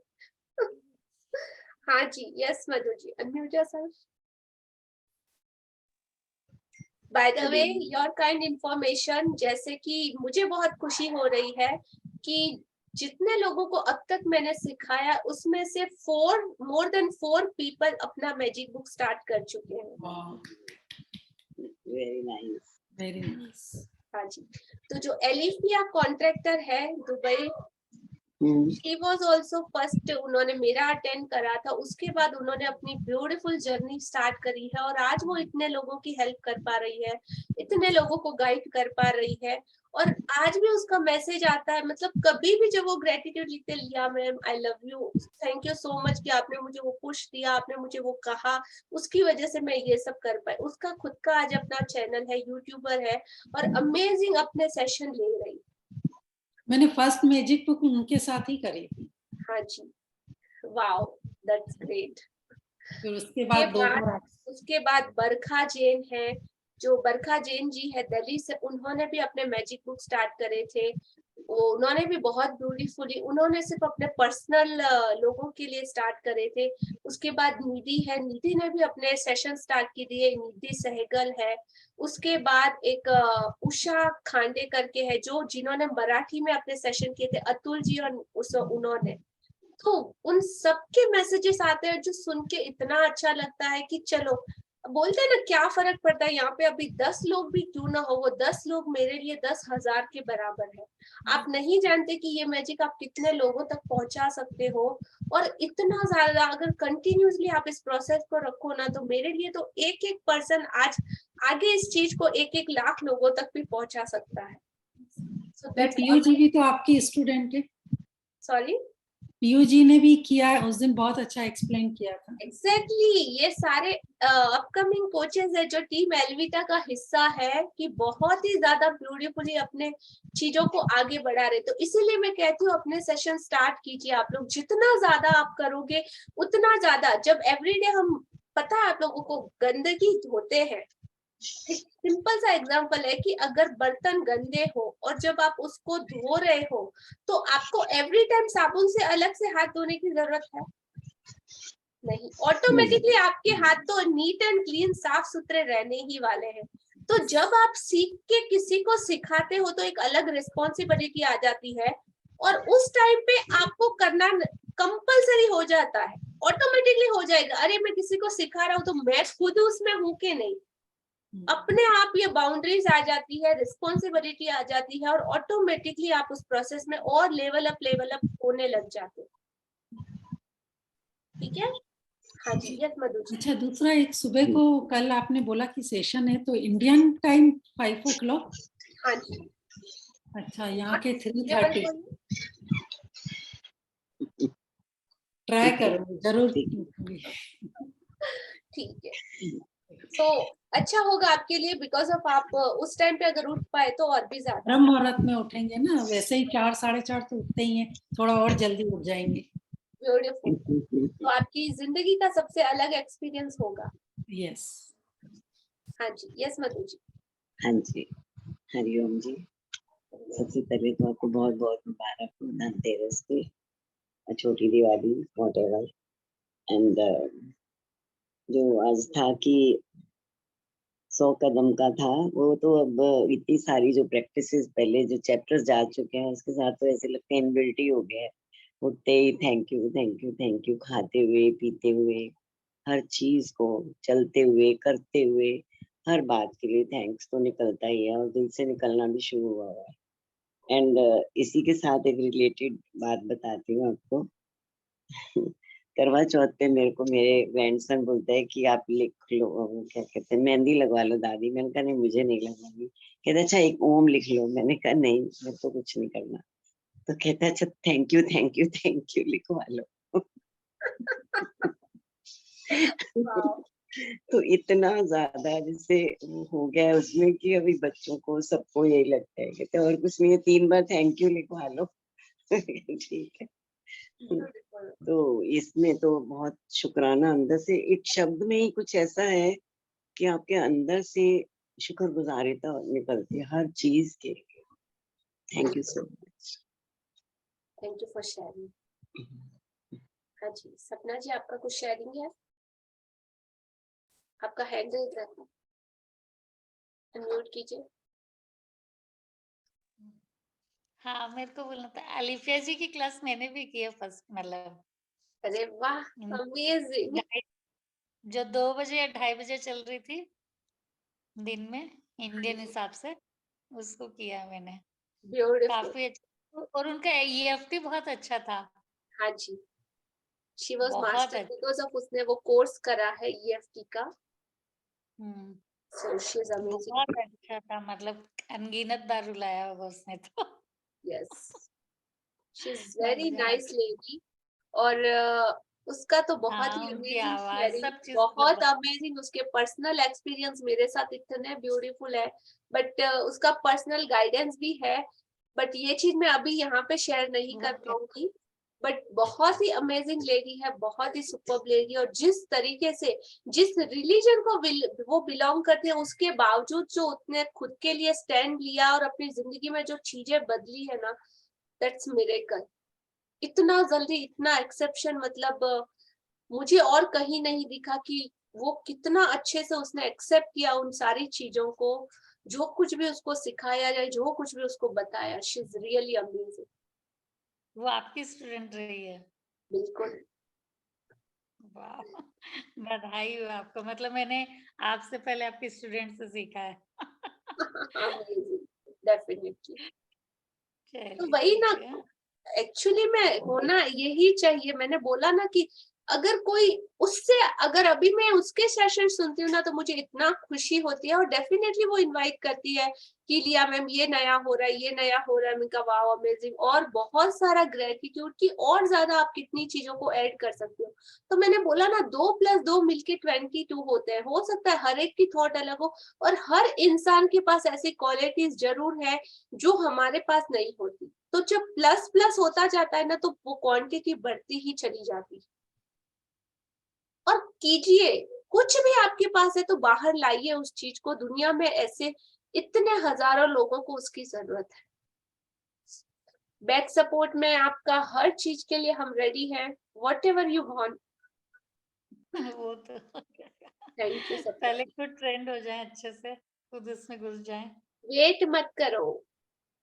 हाँ जी, yes Madhu ji, unmute yourself. By the way, your kind information, जैसे कि मुझे बहुत खुशी हो रही है कि जितने लोगों को अब तक मैंने सिखाया, उसमें से मोर देन 4 पीपल अपना मैजिक बुक स्टार्ट कर चुके हैं। Very nice, very nice. हाँ जी, तो जो एलिफिया कॉन्ट्रैक्टर है Dubai, she was also first, उन्होंने मेरा अटेंड करा था, उसके बाद उन्होंने अपनी ब्यूटीफुल जर्नी स्टार्ट करी है, और आज वो इतने लोगों की हेल्प कर पा रही है, इतने लोगों को गाइड कर पा रही है। और आज भी उसका मैसेज आता है, मतलब कभी भी जब वो ग्रेटिट्यूड लिखते, लिया ma'am I love you, thank you so much कि आपने मुझे वो पुश दिया, आपने मुझे वो कहा, उसकी वजह से मैं ये सब कर पाई। उसका खुद का आज अपना चैनल है, यूट्यूबर है, और अमेजिंग अपने सेशन ले रही। मैंने फर्स्ट मैजिक बुक उनके साथ ही करी थी। हाँ जी, वाओ, दैट्स ग्रेट। फिर उसके बाद उसके बाद बरखा जैन है, जो बरखा जैन जी है दिल्ली से, उन्होंने भी अपने मैजिक बुक स्टार्ट करे थे। उन्होंने भी बहुत ब्यूटीफुली, उन्होंने सिर्फ अपने पर्सनल लोगों के लिए स्टार्ट करे थे। उसके बाद निधि है, निधि ने भी अपने सेशन स्टार्ट की दिए, निधि सहगल है। उसके बाद एक उषा खांडे करके है, जो जिन्होंने मराठी में अपने सेशन किए थे, अतुल जी और उन्होंने। तो उन सबके मैसेजेस आते हैं जो सुन के इतना अच्छा लगता है कि चलो, बोलते हैं ना क्या फर्क पड़ता है, यहाँ पे अभी 10 लोग भी क्यों ना हो, वो 10 लोग मेरे लिए 10,000 के बराबर है। आप नहीं जानते कि ये मैजिक आप कितने लोगों तक पहुंचा सकते हो, और इतना ज्यादा अगर कंटिन्यूसली आप इस प्रोसेस को रखो ना, तो मेरे लिए तो एक एक पर्सन आज आगे इस चीज को 1-1 लाख लोगों तक भी पहुंचा सकता है। सो पीयू जी भी तो आपकी स्टूडेंट है। सॉरी, पीयू जी ने भी किया है, उस दिन बहुत अच्छा एक्सप्लेन किया था। एग्जैक्टली ये सारे अपकमिंग कोचेस है जो टीम एलविटा का हिस्सा है, कि बहुत ही ज्यादा ब्यूटीफुली अपने चीजों को आगे बढ़ा रहे। तो इसीलिए मैं कहती हूँ अपने सेशन स्टार्ट कीजिए। आप लोग जितना ज्यादा आप करोगे उतना ज्यादा, जब एवरीडे हम, पता है आप लोगों को गंदगी धोते हैं, सिंपल सा एग्जांपल है कि अगर बर्तन गंदे हो और जब आप उसको धो रहे हो, तो आपको एवरी टाइम साबुन से अलग से हाथ धोने की जरूरत है नहीं, ऑटोमेटिकली आपके हाथ तो नीट एंड क्लीन साफ सुथरे रहने ही वाले हैं। तो जब आप सीख के किसी को सिखाते हो तो एक अलग रिस्पॉन्सिबिलिटी आ जाती है, और उस टाइम पे आपको करना कंपलसरी हो जाता है, ऑटोमेटिकली हो जाएगा। अरे मैं किसी को सिखा रहा हूँ तो मैं खुद उसमें हूँ कि नहीं, अपने आप ये बाउंड्रीज आ जाती है, रिस्पॉन्सिबिलिटी आ जाती है, और ऑटोमेटिकली आप उस प्रोसेस में और लेवल अप होने लग जाते हो। ठीक है, हाँ जी, यस मधु जी। अच्छा, दूसरा एक सुबह को कल आपने बोला कि सेशन है, तो इंडियन टाइम 5 o'clock। हाँ जी, अच्छा, यहाँ के ये 3:30। बिल्कुल ट्राई करूंगी जरूर। ठीक है। तो अच्छा होगा आपके लिए, बिकॉज ऑफ आप उस टाइम पे अगर उठ पाए तो और भी ज्यादा। ब्रह्म मुहूर्त में उठेंगे ना, वैसे ही 4 साढ़े 4 तो उठते ही हैं, थोड़ा और जल्दी उठ जाएंगे। ब्यूटीफुल। तो आपकी जिंदगी का सबसे अलग एक्सपीरियंस होगा। यस। हाँ जी, यस मधु जी। हाँ जी, हरिओम जी। सबसे पहले तो आपको बहुत बहुत मुबारक हो धनतेरस की, छोटी दिवाली, व्हाटएवर। एंड जो आज था कि 100 कदम का था, वो तो अब इतनी सारी जो प्रैक्टिसेस पहले जो चैप्टर्स जा चुके हैं उसके साथ तो ऐसे लगता है इनबिल्ट ही हो गया है। उठते ही thank you thank you thank you, खाते हुए पीते हुए, हर चीज को चलते हुए करते हुए, हर बात के लिए थैंक्स तो निकलता ही है, और दिल से निकलना भी शुरू हुआ है। एंड इसी के साथ एक रिलेटेड बात बताती हूँ आपको। करवा चौथ पे मेरे को मेरे ग्रैंडसन बोलता है कि आप लिख लो, क्या कहते हैं, मेहंदी लगवा लो दादी। मैंने कहा नहीं, मुझे नहीं लगवानी। कहते अच्छा एक ओम लिख लो। मैंने कहा नहीं, मेरे को कुछ नहीं करना। तो कहता है अच्छा thank you thank you thank you लिखवा लो। तो इतना ज्यादा जैसे वो हो गया है उसमें कि अभी बच्चों को सबको यही लगता है, कहते और कुछ नहीं है, 3 बार थैंक यू लिखवा लो। ठीक है। तो इसमें तो बहुत शुक्राना अंदर से, एक शब्द में ही कुछ ऐसा है कि आपके अंदर से शुक्रगुजारिता निकलती है हर चीज के। Thank you so much. Thank you for sharing. हाँ जी, सपना जी आपका कुछ शेयरिंग है? आपका हैंड रेज है, अनम्यूट कीजिए। हाँ, मेरे को बोलना था, अलिफिया जी की क्लास मैंने भी की है फर्स्ट, मतलब अरे वाह, अमेजिंग। जो 2 बजे या 2:30 बजे चल रही थी दिन में इंडियन हिसाब से, उसको किया मैंने। ब्यूटीफुल। काफी अच्छा, और उनका EFT बहुत अच्छा था। हाँ जी, शी वाज बहुत मास्टर अच्छा। बिकॉज ऑफ उसने वो कोर्स करा है EFT का। हम्म, सो शी इज अमेजिंग। बहुत अच्छा था, मतलब अनगिनत बार रुलाया होगा उसने तो। यस, शी इज वेरी मजा आ नाइस गया। लेडी। और उसका तो बहुत ही हाँ, उनकी अमेजिंग आवाज शेयरिंग, सब चीज बहुत मतलब अमेजिंग। उसके पर्सनल एक्सपीरियंस मेरे साथ इतने ब्यूटीफुल है, बट उसका पर्सनल गाइडेंस भी है, बट ये चीज मैं अभी यहाँ पे शेयर नहीं कर बहुत पाऊंगी। बट बहुत ही अमेजिंग लेडी है, बहुत ही सुपर्ब लेडी। और जिस तरीके से, जिस रिलीजन को वो बिलोंग करते हैं, उसके बावजूद जो उसने खुद के लिए स्टैंड लिया और अपनी जिंदगी में जो चीजें बदली है ना, दैट्स मिरेकल। इतना जल्दी इतना एक्सेप्शन, मतलब मुझे और कहीं नहीं दिखा कि वो कितना अच्छे से उसने एक्सेप्ट किया उन सारी चीजों को, जो कुछ भी उसको सिखाया जाए, जो कुछ भी उसको बताया। She is really amazing. वो आपकी स्टूडेंट रही है? बिल्कुल। वाह, बधाई हो आपको। मतलब मैंने आपसे पहले आपके स्टूडेंट से सीखा है। Amazing, definitely. तो चलिए वही ना, ठीक है। एक्चुअली में होना यही चाहिए। मैंने बोला ना कि अगर कोई उससे, अगर अभी मैं उसके सेशन सुनती हूँ ना तो मुझे इतना खुशी होती है, और डेफिनेटली वो इनवाइट करती है कि लिया मैम ये नया हो रहा है, ये नया हो रहा है। मैं कहा वाओ अमेजिंग, और बहुत सारा ग्रेटिट्यूड की और ज्यादा आप कितनी चीजों को ऐड कर सकते हो। तो मैंने बोला ना 2+2 मिलके 22 होते हैं। हो सकता है हर एक की थॉट अलग हो, और हर इंसान के पास ऐसी क्वालिटीज जरूर है जो हमारे पास नहीं होती। तो जब प्लस प्लस होता जाता है ना तो वो क्वांटिटी बढ़ती ही चली जाती है। और कीजिए, कुछ भी आपके पास है तो बाहर लाइए उस चीज को। दुनिया में ऐसे इतने हजारों लोगों को उसकी जरूरत है। बैक सपोर्ट में आपका हर चीज के लिए हम रेडी हैं, वॉट एवर यू वांट। वो तो थैंक यू सब। पहले खुद ट्रेंड हो जाए अच्छे से, खुद उसमें घुस जाए। वेट मत करो,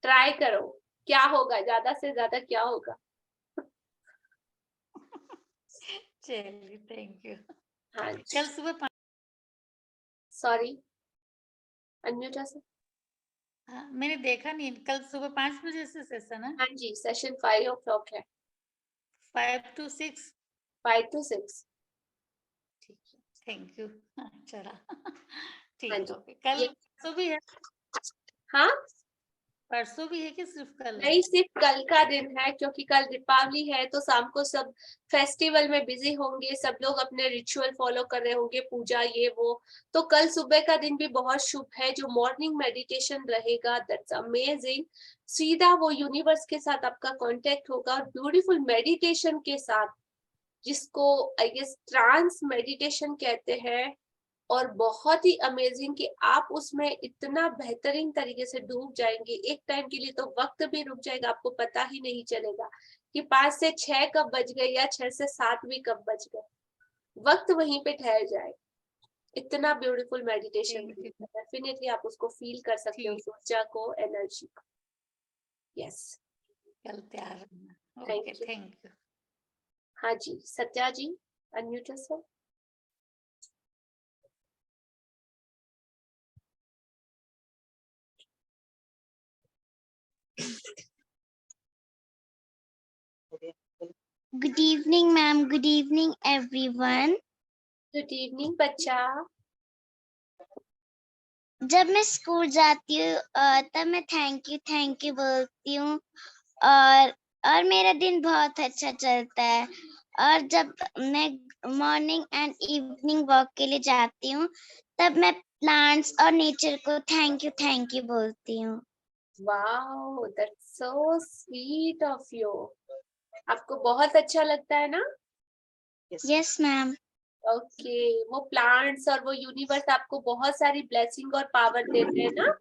ट्राई करो, क्या होगा, ज्यादा से ज्यादा क्या होगा। चलिए थैंक यू। हाँ कल सुबह 5। सॉरी, अनम्यूट है सर। हाँ, मैंने देखा नहीं। कल सुबह 5 बजे से सेशन है? हाँ जी, सेशन 5 o'clock है। 5 to 6? 5 to 6। ठीक है, थैंक यू। चला हाँ ठीक जी। है, ओके। कल ये परसों भी है? हाँ, परसों भी है कि सिर्फ कल है? नहीं सिर्फ कल का दिन है, क्योंकि कल दीपावली है तो शाम को सब फेस्टिवल में बिजी होंगे, सब लोग अपने रिचुअल फॉलो कर रहे होंगे, पूजा ये वो। तो कल सुबह का दिन भी बहुत शुभ है, जो मॉर्निंग मेडिटेशन रहेगा, दैट्स अमेजिंग। सीधा वो यूनिवर्स के साथ आपका कांटेक्ट होगा, और ब्यूटीफुल मेडिटेशन के साथ, जिसको आई गेस ट्रांस मेडिटेशन कहते हैं। और बहुत ही अमेजिंग कि आप उसमें इतना बेहतरीन तरीके से डूब जाएंगे। एक टाइम के लिए तो वक्त भी रुक जाएगा, आपको पता ही नहीं चलेगा कि 5 से 6 कब बज गए या 6 से 7 भी कब बज गए। वक्त वहीं पे ठहर जाए। इतना beautiful meditation, thank you. Definitely आप उसको फील कर सकते हो, ठीक, उस ऊर्जा को, एनर्जी को। यस, कल तैयार रहना। Thank okay, you. Thank you. हाँ जी, Satya ji, unmute sir. Good evening, ma'am. Good evening, everyone. Good evening बच्चा। जब मैं स्कूल जाती हूँ तब मैं थैंक यू बोलती हूँ, और मेरा दिन बहुत अच्छा चलता है। और जब मैं मॉर्निंग एंड इवनिंग वॉक के लिए जाती हूँ तब मैं प्लांट्स और नेचर को थैंक यू बोलती हूँ। Wow, that's so sweet of you. आपको बहुत अच्छा लगता है ना? Yes ma'am. ओके, वो प्लांट्स और वो यूनिवर्स आपको बहुत सारी ब्लेसिंग और पावर देते हैं ना?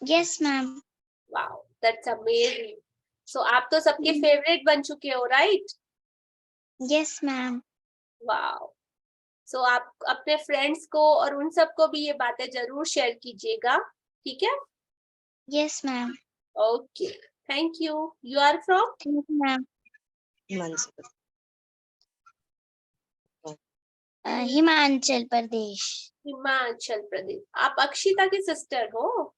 Yes ma'am. Wow, that's amazing. So आप तो सबके फेवरेट बन चुके हो, right? Yes ma'am. Wow. So आप अपने फ्रेंड्स को और उन सबको भी ये बातें जरूर शेयर कीजिएगा, ठीक है? Yes ma'am. Okay, thank you. You are from? Thank you ma'am. Himachal Pradesh. Himachal Pradesh. आप अक्षिता की सिस्टर हो?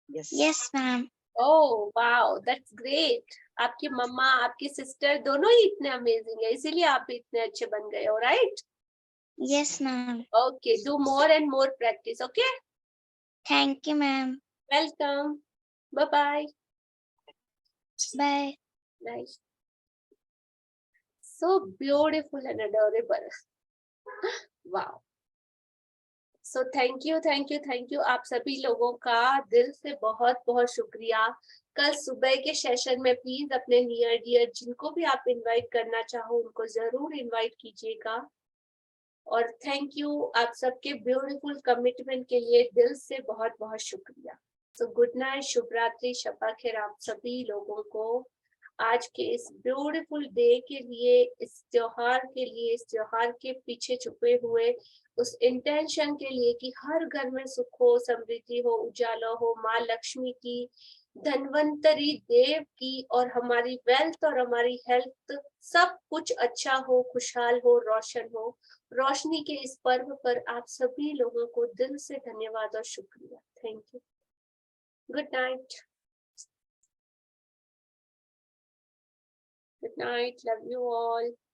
Yes ma'am. Oh wow, that's great. आपकी मम्मा, आपकी सिस्टर दोनों ही इतने अमेजिंग है, इसीलिए आप भी इतने अच्छे बन गए हो, right? Yes ma'am. Okay, do more and more practice, okay? Thank you ma'am. Welcome, bye bye. Bye. Nice, so beautiful and adorable. Wow. So thank you आप सभी लोगों का दिल से बहुत बहुत शुक्रिया। कल सुबह के सेशन में प्लीज अपने नियर डियर जिनको भी आप इनवाइट करना चाहो उनको जरूर इनवाइट कीजिएगा। और थैंक यू आप सबके ब्यूटीफुल कमिटमेंट के लिए दिल से बहुत बहुत शुक्रिया। सो गुड नाइट, शुभ रात्रि, शब्बा खैर आप सभी लोगों को आज के इस ब्यूटीफुल डे के लिए, इस त्योहार के लिए, इस त्योहार के पीछे छुपे हुए उस इंटेंशन के लिए कि हर घर में सुख हो, समृद्धि हो, उजाला हो, माँ लक्ष्मी की, धन्वंतरी देव की और हमारी वेल्थ और हमारी हेल्थ सब कुछ अच्छा हो, खुशहाल हो, रोशन हो। रोशनी के इस पर्व पर आप सभी लोगों को दिल से धन्यवाद और शुक्रिया। Thank you. Good night. Good night. Love you all.